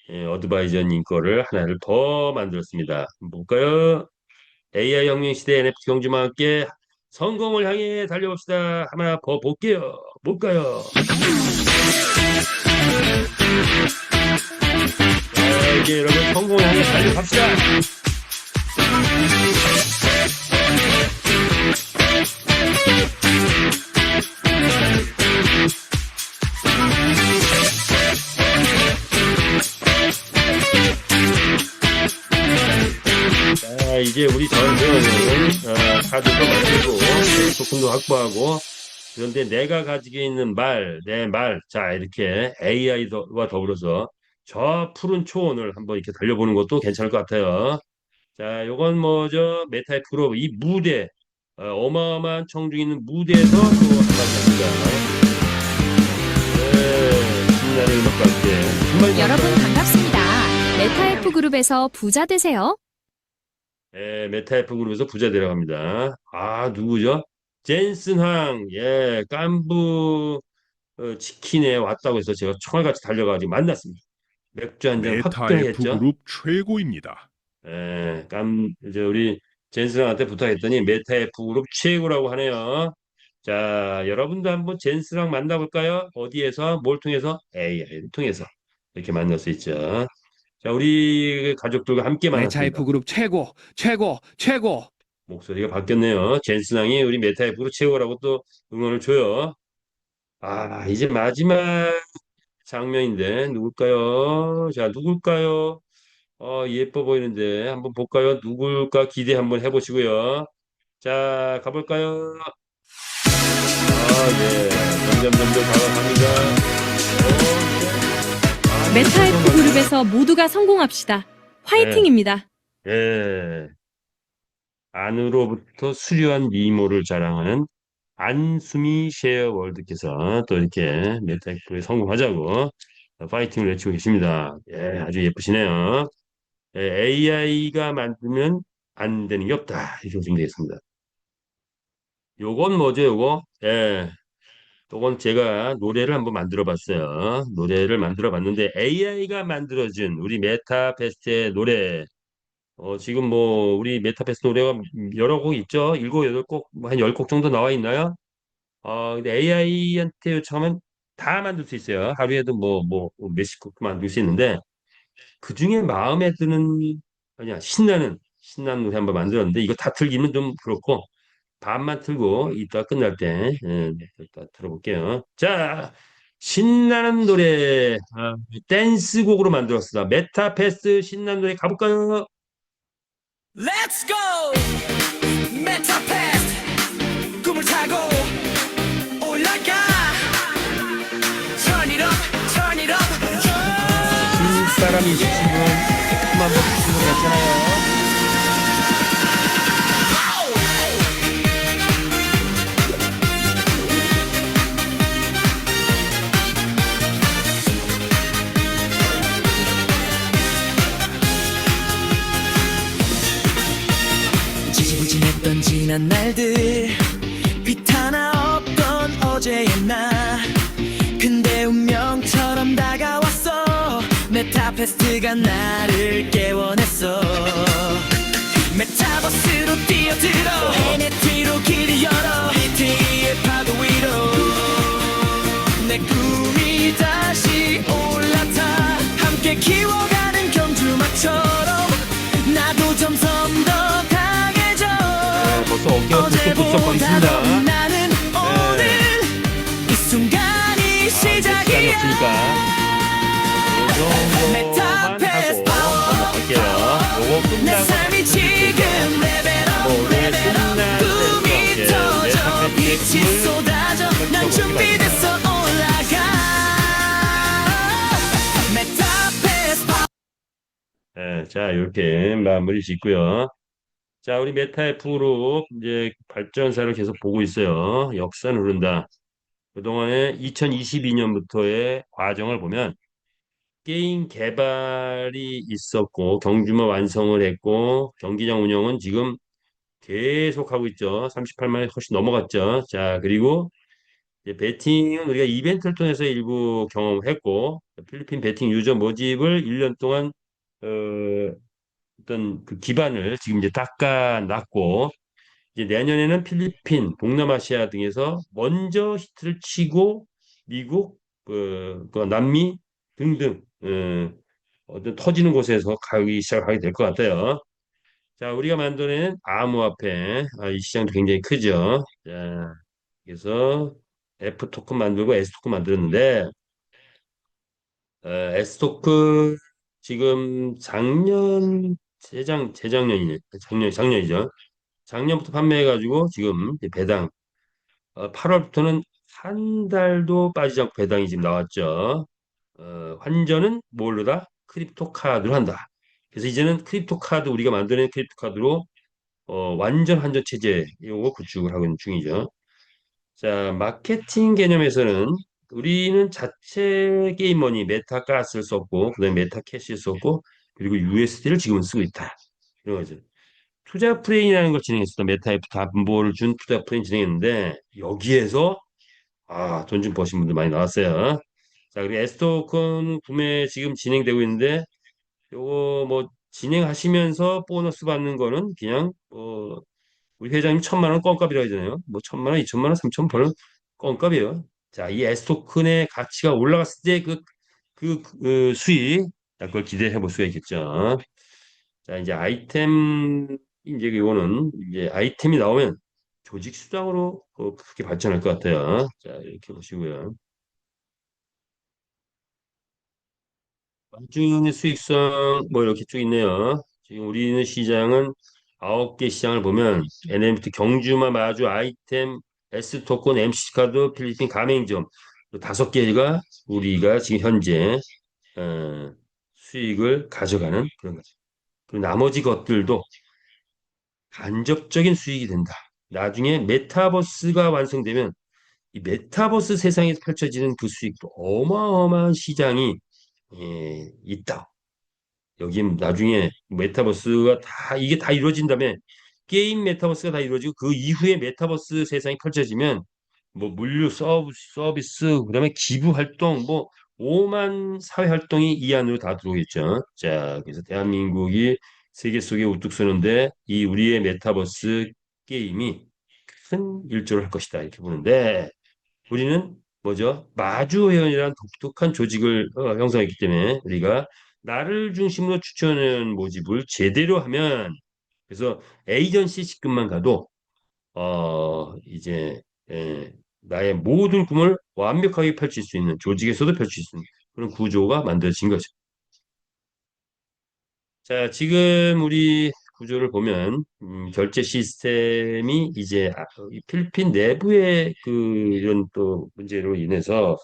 어드바이저님 거를 하나를 더 만들었습니다. 볼까요? AI 혁명 시대 NFT 경주와 함께 성공을 향해 달려봅시다. 하나 더 볼게요. 볼까요? 자, 이제 여러분 성공을 향해 달려갑시다. 자, 이제 우리 전쟁은 카드도 만들고 토큰도 확보하고 그런데 내가 가지고 있는 내 말, 자 이렇게 AI와 더불어서 저 푸른 초원을 한번 이렇게 달려보는 것도 괜찮을 것 같아요. 자, 요건 뭐죠? 메타의 프로 이 무대 어마어마한 청중 있는 무대에서 또 한마디 합니다. 네, 신나는 음악과 함께 정말 여러분 감사합니다. 반갑습니다. 메타F 그룹에서 부자 되세요. 메타F 그룹에서 부자 데려갑니다. 누구죠? 젠슨 황, 깐부 치킨에 왔다고 해서 제가 총알같이 달려가지고 만났습니다. 맥주 한 잔 메타F 화끈하겠죠? 그룹 최고입니다. 이제 우리 젠스랑한테 부탁했더니 메타F 그룹 최고라고 하네요. 자, 여러분도 한번 젠스랑 만나볼까요? 어디에서? 뭘 통해서? AI를 통해서 이렇게 만날 수 있죠. 자, 우리 가족들과 함께 만났습니다. 메타이프 그룹 최고, 최고, 최고. 목소리가 바뀌었네요. 젠스랑이 우리 메타F 그룹 최고라고 또 응원을 줘요. 이제 마지막 장면인데 누굴까요? 자, 누굴까요? 예뻐 보이는데 한번 볼까요? 누굴까 기대 한번 해보시고요. 자, 가볼까요? 예. 점점 다가갑니다. 메타에프 그룹에서 모두가 성공합시다. 화이팅입니다. 예. 안으로부터 수려한 미모를 자랑하는 안수미 셰어월드께서 또 이렇게 메타엑프에 성공하자고 파이팅을 외치고 계십니다. 예, 아주 예쁘시네요. AI가 만들면 안 되는 게 없다. 이렇게 보시면 되겠습니다. 요건 뭐죠, 요거? 예. 요건 제가 노래를 한번 만들어 봤어요. 노래를 만들어 봤는데 AI가 만들어준 우리 메타페스트의 노래. 지금 뭐 우리 메타페스트 노래가 여러 곡 있죠? 일곱, 여덟 곡, 한 열 곡 정도 나와 있나요? 근데 AI한테 요청하면 다 만들 수 있어요. 하루에도 뭐 몇십 곡도 만들 수 있는데 그 중에 마음에 드는 그냥 신나는 노래 한번 만들었는데 이거 다 틀기는 좀 그렇고 반만 틀고 이따 끝날 때 이따 들어볼게요. 자, 신나는 노래 댄스곡으로 만들었습니다. 메타페스트 신나는 노래 가볼까요? Let's go! 메타패스트 꿈을 타고 올라가 Turn it up, turn it up 사람이 있으시면 한번 주시면 괜찮아요. 지지부진했던 지난 날들 빛 하나 없던 어제의 나 근데 운명처럼 다가왔어 메타페스트가 나를 깨워냈어 메타버스로 뛰어들어 NFT로 길을 열어 ET의 파도 위로 내 꿈이 다시 올라타 함께 키워가는 경주마처럼 나도 점점 더 강해져 벌써 어깨가 뚝뚝뚝 거리십니다. 어제보다 나는 오늘 이 순간이 시작이야 없으니까 이 정도만 하고 넘어갈게요. 요거 내 끝나고 삶이 지금 레벨업 오늘 레벨업 신나는 꿈이 댄스와 함께 터져 메타페스트 빛이 꿈을 쏟아져 난 준비됐어 올라가 메타페스트 자, 이렇게 마무리 짓고요. 자, 우리 메타F로 이제 발전사를 계속 보고 있어요. 역사는 흐른다. 그동안에 2022년부터의 과정을 보면 게임 개발이 있었고 경주만 완성을 했고 경기장 운영은 지금 계속 하고 있죠. 38만에 훨씬 넘어갔죠. 자, 그리고 이제 베팅은 우리가 이벤트를 통해서 일부 경험했고 필리핀 베팅 유저 모집을 1년 동안 어, 어떤 그 기반을 지금 이제 닦아놨고 이제 내년에는 필리핀, 동남아시아 등에서 먼저 히트를 치고 미국, 그 남미 등등 어떤 터지는 곳에서 가기 시작하게 될 것 같아요. 자, 우리가 만드는 암호화폐, 이 시장도 굉장히 크죠. 자, 그래서 F 토큰 만들고 S 토큰 만들었는데 S 토큰 지금 작년이죠. 작년부터 판매해가지고 지금 이제 배당 8월부터는 한 달도 빠지지 않고 배당이 지금 나왔죠. 환전은 뭘로다? 크립토 카드로 한다. 그래서 이제는 크립토 카드 우리가 만드는 크립토 카드로 완전 환전 체제 이거 구축을 하고 있는 중이죠. 자, 마케팅 개념에서는 우리는 자체 게임머니 메타가 쓸 수 없고 그다음에 메타캐시 쓸 수 없고 그리고 USD를 지금은 쓰고 있다. 이런 거죠. 투자 프레임이라는 걸 진행했었다. 메타에 담보를 준 투자 프레임 진행했는데 여기에서 돈 좀 버신 분들 많이 나왔어요. 자, 그리고 S 토큰 구매 지금 진행되고 있는데 요거 뭐 진행하시면서 보너스 받는 거는 그냥 우리 회장님 1,000만 원 껌값이라고 하잖아요. 뭐 1,000만 원, 2,000만 원, 3,000만 원 벌은 껌값이에요. 자, 이 S 토큰의 가치가 올라갔을 때 그 수익, 자, 그걸 기대해 볼 수가 있겠죠. 자, 이제 이제 이거는 이제 아이템이 나오면 조직 수장으로 크게 발전할 것 같아요. 자, 이렇게 보시고요. 주의 수익성 뭐 이렇게 쭉 있네요. 지금 우리는 시장은 9개 시장을 보면 NFT 경주마 마주 아이템 S토큰 MC카드 필리핀 가맹점 5개가 우리가 지금 현재 어, 수익을 가져가는 그런 거죠. 그리고 나머지 것들도 간접적인 수익이 된다. 나중에 메타버스가 완성되면 이 메타버스 세상에서 펼쳐지는 그 수익도 어마어마한 시장이 있다. 여기 나중에 메타버스가 이게 다 이루어진다면 게임 메타버스가 다 이루어지고 그 이후에 메타버스 세상이 펼쳐지면 뭐 물류 서비스 그다음에 기부 활동 뭐 오만 사회 활동이 이 안으로 다 들어오겠죠. 자, 그래서 대한민국이 세계 속에 우뚝 서는데 이 우리의 메타버스 게임이 큰 일조를 할 것이다 이렇게 보는데 우리는 뭐죠? 마주회원이라는 독특한 조직을 형성했기 때문에 우리가 나를 중심으로 추천하는 모집을 제대로 하면 그래서 에이전시 직급만 가도 이제 나의 모든 꿈을 완벽하게 펼칠 수 있는 조직에서도 펼칠 수 있는 그런 구조가 만들어진 거죠. 자, 지금 우리 구조를 보면 결제 시스템이 이제 이 필리핀 내부의 이런 또 문제로 인해서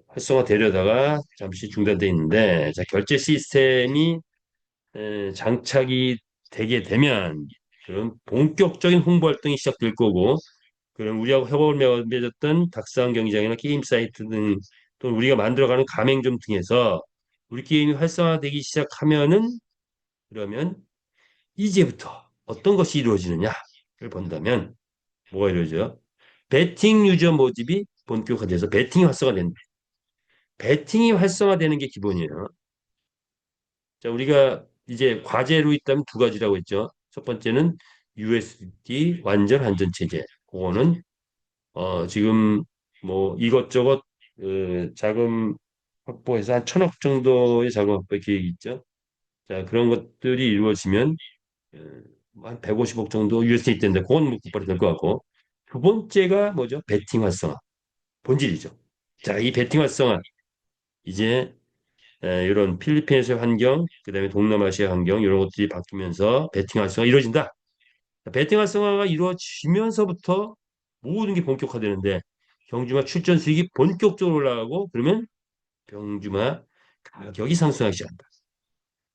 활성화되려다가 잠시 중단돼 있는데 자, 결제 시스템이 장착이 되게 되면 그런 본격적인 홍보 활동이 시작될 거고 그럼 우리하고 협업을 맺었던 닭상 경기장이나 게임 사이트 등 또는 우리가 만들어가는 가맹점 등에서 우리 게임이 활성화되기 시작하면은 그러면 이제부터 어떤 것이 이루어지느냐를 본다면 뭐가 이루어져요? 베팅 유저 모집이 본격화돼서 베팅이 활성화된다. 베팅이 활성화되는 게 기본이에요. 자, 우리가 이제 과제로 있다면 두 가지라고 했죠. 첫 번째는 USD 완전 안전 체제. 그거는 지금 뭐 이것저것 자금 확보해서 한 1,000억 정도의 자금 확보 계획이 있죠. 자, 그런 것들이 이루어지면 어, 한 150억 정도 USD 때인데 그건 뭐 국발이 될 것 같고 두 번째가 뭐죠? 베팅 활성화 본질이죠. 자, 이 베팅 활성화 이제 이런 필리핀에서의 환경, 그다음에 동남아시아 환경 이런 것들이 바뀌면서 베팅 활성화가 이루어진다. 베팅 활성화가 이루어지면서부터 모든 게 본격화되는데 경주마 출전 수익이 본격적으로 올라가고 그러면 병주마 가격이 상승하기 시작한다.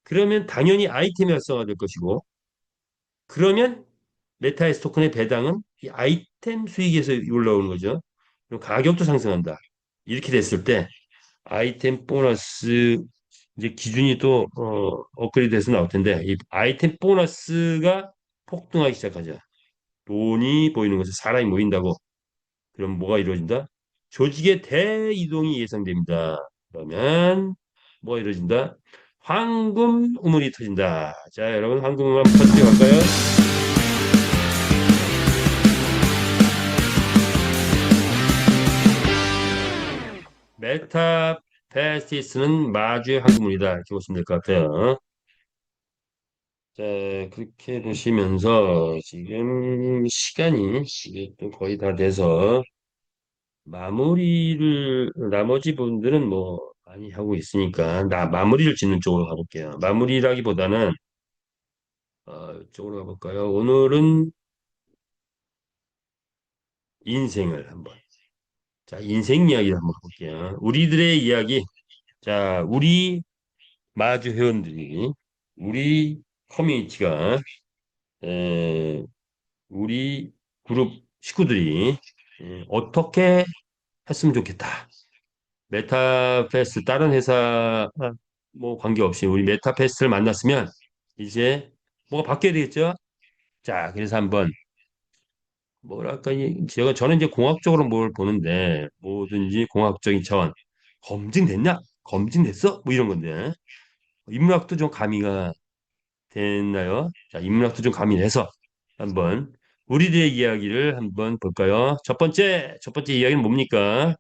그러면 당연히 아이템이 활성화될 것이고 그러면 메타에스 토큰의 배당은 이 아이템 수익에서 올라오는 거죠. 그럼 가격도 상승한다. 이렇게 됐을 때 아이템 보너스 이제 기준이 또 업그레이드돼서 나올 텐데 이 아이템 보너스가 폭등하기 시작하죠. 돈이 보이는 곳에 사람이 모인다고 그럼 뭐가 이루어진다? 조직의 대이동이 예상됩니다. 그러면 뭐가 이루어진다? 황금 우물이 터진다. 자, 여러분 황금 우물 한번 터뜨려 갈까요? 메타페스티스는 마주의 황금물이다. 이렇게 보시면 될 것 같아요. 자, 그렇게 보시면서 지금 시간이 이게 또 거의 다 돼서 마무리를 나머지 분들은 뭐 많이 하고 있으니까 나 마무리를 짓는 쪽으로 가볼게요. 마무리라기보다는 쪽으로 가볼까요? 오늘은 인생을 한번 자 인생 이야기를 한번 볼게요. 우리들의 이야기 자 우리 마주 회원들이 우리 커뮤니티가 에, 우리 그룹 식구들이 어떻게 했으면 좋겠다. 메타페스트 다른 회사 뭐 관계없이 우리 메타페스트를 만났으면 이제 뭐가 바뀌어야 되겠죠? 자, 그래서 한번 뭐랄까 저는 이제 공학적으로 뭘 보는데 뭐든지 공학적인 차원 검증됐냐? 검증됐어? 뭐 이런 건데. 인문학도 좀 가미가 됐나요? 자, 인문학도 좀 가미해서 한번 우리들의 이야기를 한번 볼까요? 첫 번째 이야기는 뭡니까?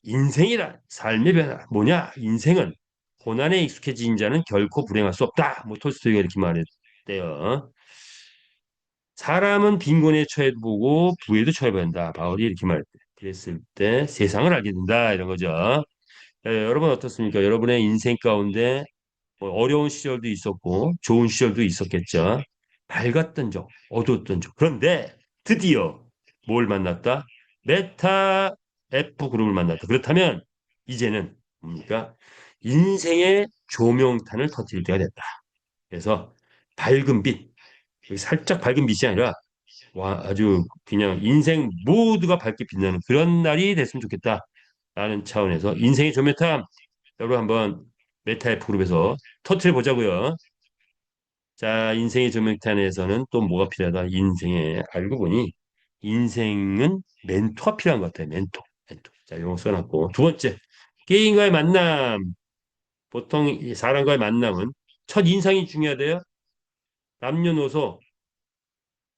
인생이란 삶의 변화. 뭐냐? 인생은 고난에 익숙해진 자는 결코 불행할 수 없다. 뭐 톨스토이가 이렇게 말했대요. 사람은 빈곤에 처해보고 부에도 처해봐야 한다. 바울이 이렇게 말했대. 그랬을 때 세상을 알게 된다. 이런 거죠. 여러분 어떻습니까? 여러분의 인생 가운데 뭐 어려운 시절도 있었고 좋은 시절도 있었겠죠. 밝았던 적, 어두웠던 적. 그런데 드디어 뭘 만났다? 메타 F 그룹을 만났다. 그렇다면 이제는 뭡니까? 인생의 조명탄을 터뜨릴 때가 됐다. 그래서 밝은 빛, 여기 살짝 밝은 빛이 아니라 와 아주 그냥 인생 모두가 밝게 빛나는 그런 날이 됐으면 좋겠다. 라는 차원에서 인생의 조명탄 여러분 한번 메타 F 그룹에서 터트려 보자고요. 자, 인생의 조명탄에서는 또 뭐가 필요하다? 인생에 알고 보니 인생은 멘토가 필요한 것 같아요. 멘토. 멘토. 자, 이거 써놨고 두 번째 게임과의 만남. 보통 이 사람과의 만남은 첫 인상이 중요하대요. 남녀노소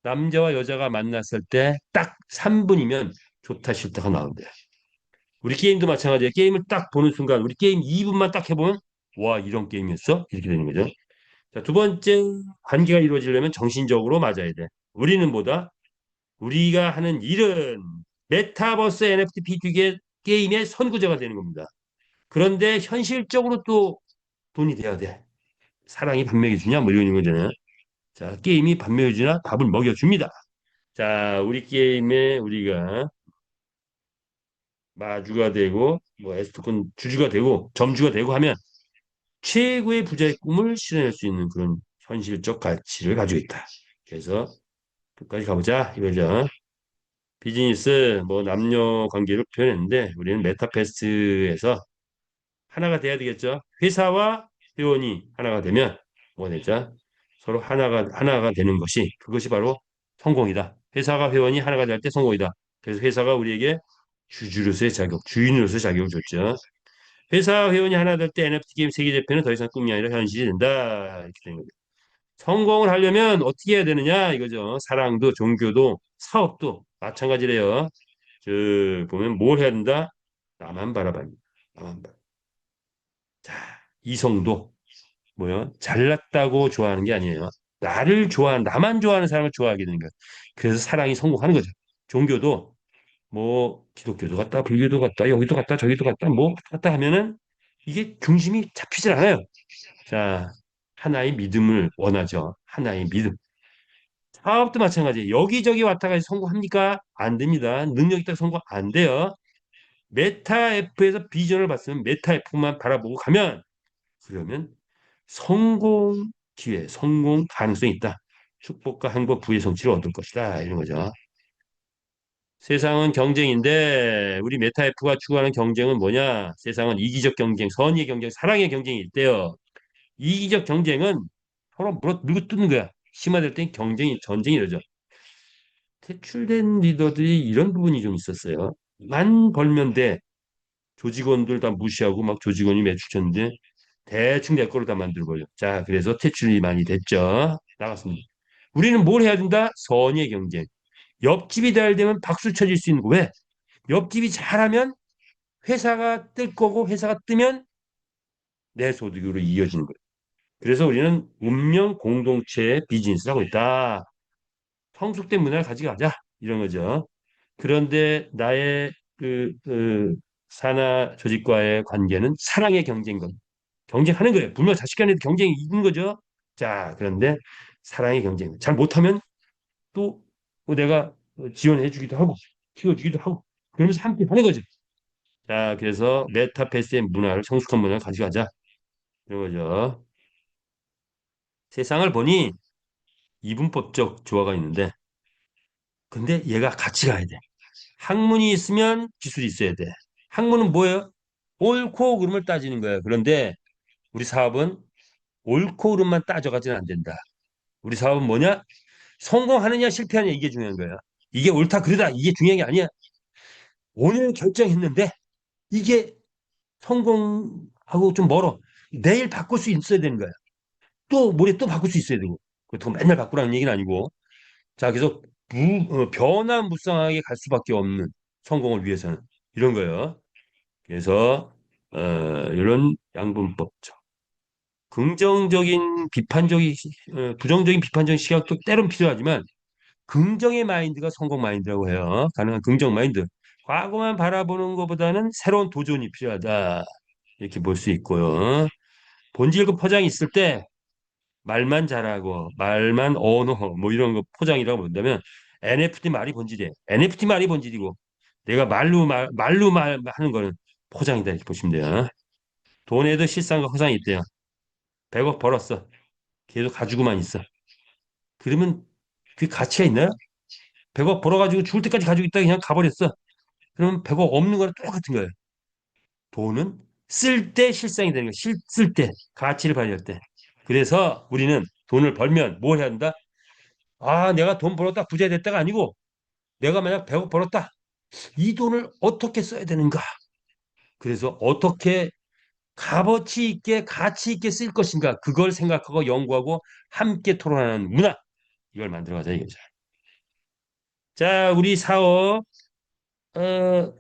남자와 여자가 만났을 때 딱 3분이면 좋다 싫다가 나온대요. 우리 게임도 마찬가지예요. 게임을 딱 보는 순간 우리 게임 2분만 딱 해보면 와 이런 게임이었어? 이렇게 되는 거죠. 자, 두 번째 관계가 이루어지려면 정신적으로 맞아야 돼. 우리는 뭐다? 우리가 하는 일은 메타버스 NFT 비트기의 게임의 선구자가 되는 겁니다. 그런데 현실적으로 또 돈이 돼야 돼. 사랑이 밥 먹여주냐? 뭐 이런 거잖아요. 자, 게임이 밥 먹여주나? 밥을 먹여줍니다. 자, 우리 게임에 우리가 마주가 되고 뭐 에스토콘 주주가 되고 점주가 되고 하면 최고의 부자의 꿈을 실현할 수 있는 그런 현실적 가치를 가지고 있다. 그래서 끝까지 가보자 이거죠. 비즈니스 뭐 남녀 관계를 표현했는데 우리는 메타패스에서 하나가 돼야 되겠죠. 회사와 회원이 하나가 되면 뭐가 되죠? 서로 하나가 되는 것이 그것이 바로 성공이다. 회사가 회원이 하나가 될 때 성공이다. 그래서 회사가 우리에게 주주로서의 자격, 주인으로서의 자격을 줬죠. 회사 회원이 하나 될 때 NFT 게임 세계 재팬은 더 이상 꿈이 아니라 현실이 된다. 이렇게 된 거죠. 성공을 하려면 어떻게 해야 되느냐 이거죠. 사랑도 종교도 사업도 마찬가지래요. 저 보면 뭘 해야 된다? 나만 바라봐니다. 나만 봐. 자, 이성도 뭐요? 잘났다고 좋아하는 게 아니에요. 나만 좋아하는 사람을 좋아하게 되는 거예요. 그래서 사랑이 성공하는 거죠. 종교도 뭐 기독교도 갔다 불교도 갔다 여기도 갔다 저기도 갔다 뭐 갔다 하면은 이게 중심이 잡히질 않아요. 자, 하나의 믿음을 원하죠. 하나의 믿음. 사업도 마찬가지예요. 여기저기 왔다 가서 성공합니까? 안 됩니다. 능력 있다고 성공 안 돼요. 메타 F에서 비전을 봤으면 메타 F만 바라보고 가면 그러면 성공 기회, 성공 가능성이 있다. 축복과 행복, 부의 성취를 얻을 것이다. 이런 거죠. 세상은 경쟁인데 우리 메타 F가 추구하는 경쟁은 뭐냐? 세상은 이기적 경쟁, 선의의 경쟁, 사랑의 경쟁이 있대요. 이기적 경쟁은 서로 물고 뜯는 거야. 심화될 땐 경쟁이 전쟁이 되죠. 퇴출된 리더들이 이런 부분이 좀 있었어요. 만 벌면 돼. 조직원들 다 무시하고 막 조직원이 매출쳤는데 대충 내 거로 다 만들고요. 자, 그래서 퇴출이 많이 됐죠. 나갔습니다. 우리는 뭘 해야 된다? 선의의 경쟁. 옆집이 잘 되면 박수 쳐질 수 있는 거 왜? 옆집이 잘하면 회사가 뜰 거고 회사가 뜨면 내 소득으로 이어지는 거예요. 그래서 우리는 운명 공동체의 비즈니스를 하고 있다. 성숙된 문화를 가져가자. 이런 거죠. 그런데 나의 산하 조직과의 관계는 사랑의 경쟁인 경쟁하는 거예요. 물론 자식 간에도 경쟁이 있는 거죠. 자, 그런데 사랑의 경쟁. 잘 못하면 또 내가 지원해 주기도 하고 키워주기도 하고 그러면서 함께 하는 거죠. 자, 그래서 메타패스의 문화를 성숙한 문화를 가져가자. 이런 거죠. 세상을 보니 이분법적 조화가 있는데 근데 얘가 같이 가야 돼. 학문이 있으면 기술이 있어야 돼. 학문은 뭐예요? 옳고 그름을 따지는 거예요. 그런데 우리 사업은 옳고 그름만 따져가지는 안 된다. 우리 사업은 뭐냐? 성공하느냐 실패하느냐 이게 중요한 거예요. 이게 옳다 그르다 이게 중요한 게 아니야. 오늘 결정했는데 이게 성공하고 좀 멀어. 내일 바꿀 수 있어야 되는 거야. 또 모레 또 바꿀 수 있어야 되고. 그렇다고 맨날 바꾸라는 얘기는 아니고. 자, 그래서 변화무쌍하게 갈 수밖에 없는 성공을 위해서는 이런 거예요. 그래서 이런 양분법적, 긍정적인 비판적인 부정적인 비판적인 시각도 때론 필요하지만 긍정의 마인드가 성공 마인드라고 해요. 가능한 긍정 마인드. 과거만 바라보는 것보다는 새로운 도전이 필요하다. 이렇게 볼 수 있고요. 본질과 포장이 있을 때 말만 잘하고 말만 언어 뭐 이런 거 포장이라고 본다면 NFT 말이 본질이에요. NFT 말이 본질이고 내가 말로 말 하는 거는 포장이다 이렇게 보시면 돼요. 돈에도 실상과 허상이 있대요. 100억 벌었어. 계속 가지고만 있어. 그러면 그 가치가 있나요? 100억 벌어가지고 죽을 때까지 가지고 있다 그냥 가버렸어. 그러면 100억 없는 거랑 똑같은 거예요. 돈은 쓸 때 실상이 되는 거예요. 쓸 때, 가치를 발휘할 때. 그래서 우리는 돈을 벌면 뭘 해야 한다? 아, 내가 돈 벌었다, 부자 됐다가 아니고 내가 만약 100억 벌었다. 이 돈을 어떻게 써야 되는가? 그래서 어떻게 값어치 있게, 가치 있게 쓸 것인가? 그걸 생각하고 연구하고 함께 토론하는 문화. 이걸 만들어가자 이거죠. 자, 우리 사업, 어,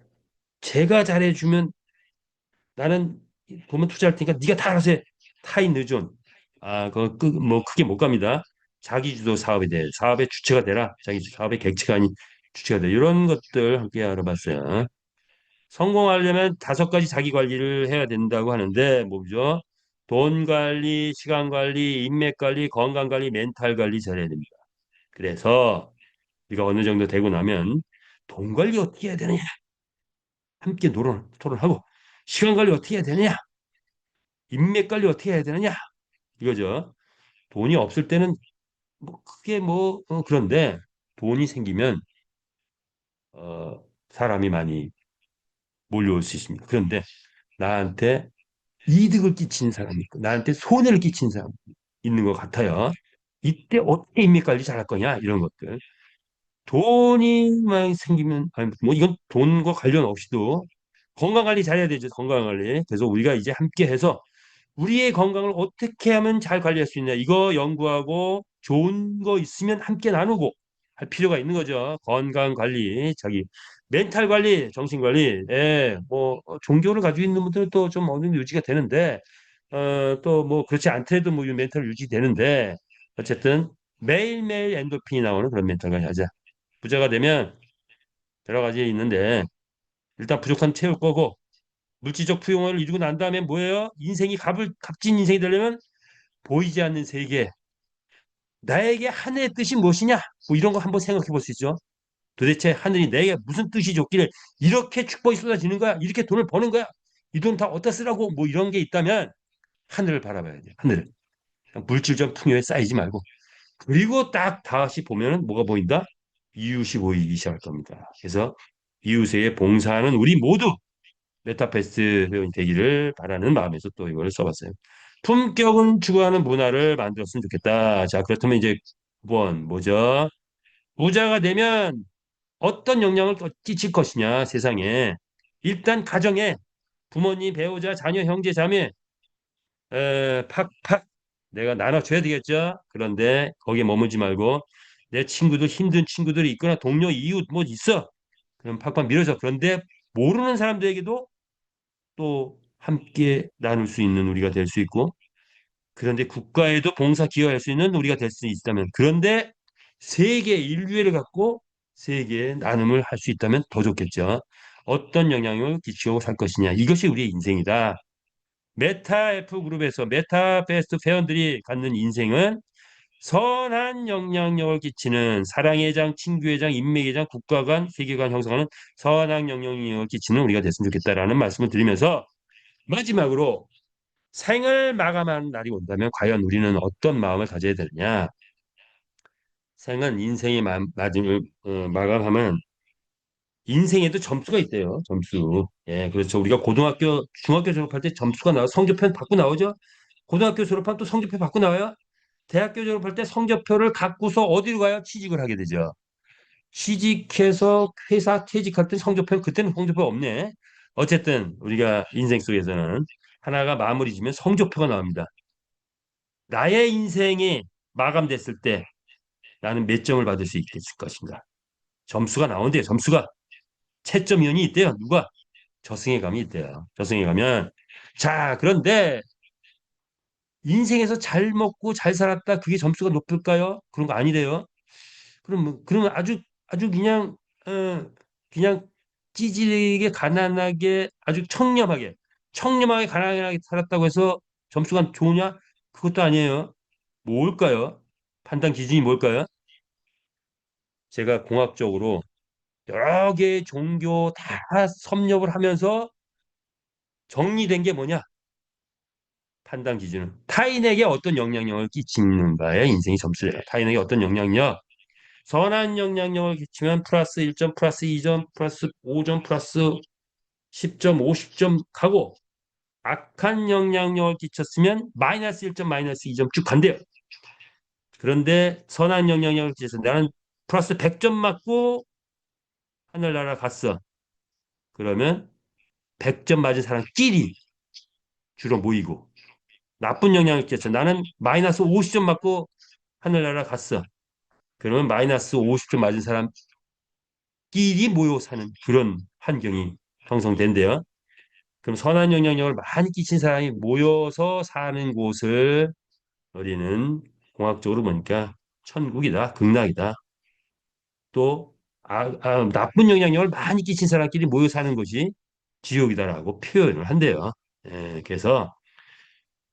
제가 잘해주면 나는 돈만 투자할 테니까 네가 다 알아서 해. 타인 의존. 아, 뭐 크게 못 갑니다. 자기주도 사업에 대해 사업의 주체가 되라. 자기 사업의 객체가 아닌 주체가 돼. 이런 것들 함께 알아봤어요. 성공하려면 5가지 자기 관리를 해야 된다고 하는데 뭐죠? 돈 관리, 시간 관리, 인맥 관리, 건강 관리, 멘탈 관리 잘해야 됩니다. 그래서 우리가 어느 정도 되고 나면 돈 관리 어떻게 해야 되느냐? 함께 토론하고 시간 관리 어떻게 해야 되느냐? 인맥 관리 어떻게 해야 되느냐? 이거죠. 돈이 없을 때는 뭐 크게 뭐 그런데 돈이 생기면 사람이 많이 몰려올 수 있습니다. 그런데 나한테 이득을 끼치는 사람이 있고 나한테 손해를 끼치는 사람이 있는 것 같아요. 이때 어떻게 인맥 관리 잘할 거냐 이런 것들. 돈이 만 생기면 아니 뭐 이건 돈과 관련 없이도 건강 관리 잘해야 되죠. 건강 관리. 그래서 우리가 이제 함께 해서 우리의 건강을 어떻게 하면 잘 관리할 수 있냐. 이거 연구하고 좋은 거 있으면 함께 나누고 할 필요가 있는 거죠. 건강 관리, 자기 멘탈 관리, 정신 관리. 예, 뭐 종교를 가지고 있는 분들은 또 좀 어느 정도 유지가 되는데 또 뭐 그렇지 않더라도 뭐 멘탈 유지되는데 어쨌든 매일매일 엔도핀이 나오는 그런 멘탈 관리 하자. 부자가 되면 여러 가지 있는데 일단 부족한 채울 거고 물질적 부용을 이루고 난 다음에 뭐예요? 인생이 값진 인생이 되려면 보이지 않는 세계, 나에게 하늘의 뜻이 무엇이냐? 뭐 이런 거 한번 생각해 볼 수 있죠. 도대체 하늘이 내게 무슨 뜻이 줬기를 이렇게 축복이 쏟아지는 거야? 이렇게 돈을 버는 거야? 이 돈 다 어디다 쓰라고? 뭐 이런 게 있다면 하늘을 바라봐야 돼. 하늘을. 물질적 풍요에 쌓이지 말고. 그리고 딱 다시 보면은 뭐가 보인다? 이웃이 보이기 시작할 겁니다. 그래서 이웃에게 봉사하는 우리 모두 메타페스트 회원이 되기를 바라는 마음에서 또 이걸 써봤어요. 품격은 추구하는 문화를 만들었으면 좋겠다. 자, 그렇다면 이제 9번 뭐죠? 부자가 되면 어떤 영향을 끼칠 것이냐, 세상에. 일단 가정에 부모님, 배우자, 자녀, 형제, 자매 팍팍 내가 나눠줘야 되겠죠. 그런데 거기에 머무지 말고 내 친구들 힘든 친구들이 있거나 동료, 이웃 뭐 있어. 그럼 팍팍 밀어줘. 그런데 모르는 사람들에게도 또 함께 나눌 수 있는 우리가 될 수 있고 그런데 국가에도 봉사 기여할 수 있는 우리가 될 수 있다면 그런데 세계 인류애를 갖고 세계의 나눔을 할 수 있다면 더 좋겠죠. 어떤 영향을 끼치고 살 것이냐. 이것이 우리의 인생이다. 메타 F 그룹에서 메타 베스트 회원들이 갖는 인생은 선한 영향력을 끼치는 사랑의 장, 친구의 장, 인맥의 장, 국가 간, 세계 간 형성하는 선한 영향력을 끼치는 우리가 됐으면 좋겠다라는 말씀을 드리면서 마지막으로 생을 마감하는 날이 온다면 과연 우리는 어떤 마음을 가져야 되느냐? 생은 인생의 마감하면 인생에도 점수가 있대요. 점수. 예, 그렇죠. 우리가 고등학교, 중학교 졸업할 때 점수가 나와 성적표 받고 나오죠. 고등학교 졸업하면 또 성적표 받고 나와요. 대학교 졸업할 때 성적표를 갖고서 어디로 가요? 취직을 하게 되죠. 취직해서 회사 퇴직할 때 성적표 그때는 성적표 없네. 어쨌든 우리가 인생 속에서는 하나가 마무리 지면 성적표가 나옵니다. 나의 인생이 마감됐을 때 나는 몇 점을 받을 수 있을 것인가? 점수가 나온대요. 점수가 채점위원이 있대요. 누가? 저승에 감이 있대요. 저승에 가면 자, 그런데 인생에서 잘 먹고 잘 살았다 그게 점수가 높을까요? 그런 거 아니래요. 그러면 아주 그냥 찌질하게 가난하게 아주 청렴하게 가난하게 살았다고 해서 점수가 좋으냐? 그것도 아니에요. 뭘까요? 판단 기준이 뭘까요? 제가 공학적으로 여러 개의 종교 다 섭렵을 하면서 정리된 게 뭐냐? 판단 기준은 타인에게 어떤 영향력을 끼치는가에 인생의 점수예요. 타인에게 어떤 영향력? 선한 영향력을 끼치면 플러스 1점, 플러스 2점, 플러스 5점, 플러스 10점, 50점 가고 악한 영향력을 끼쳤으면 마이너스 1점, 마이너스 2점 쭉 간대요. 그런데 선한 영향력을 끼쳐서 나는 플러스 100점 맞고 하늘나라 갔어. 그러면 100점 맞은 사람끼리 주로 모이고 나쁜 영향을 끼쳐 나는 마이너스 50점 맞고 하늘나라 갔어. 그러면 마이너스 50점 맞은 사람끼리 모여 사는 그런 환경이 형성된대요. 그럼 선한 영향력을 많이 끼친 사람이 모여서 사는 곳을 우리는 공학적으로 보니까 천국이다, 극락이다. 또 나쁜 영향력을 많이 끼친 사람끼리 모여 사는 곳이 지옥이다라고 표현을 한대요. 그래서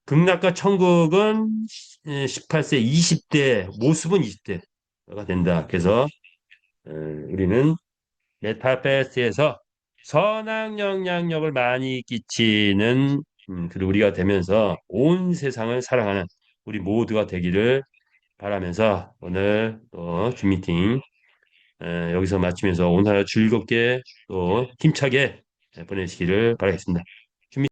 극락과 천국은 18세, 20대, 모습은 20대가 된다. 그래서 우리는 메타페스트에서 선한 영향력을 많이 끼치는 그리고 우리가 되면서 온 세상을 사랑하는 우리 모두가 되기를 바라면서 오늘 또 줌미팅 여기서 마치면서 오늘 하루 즐겁게 또 힘차게 보내시기를 바라겠습니다.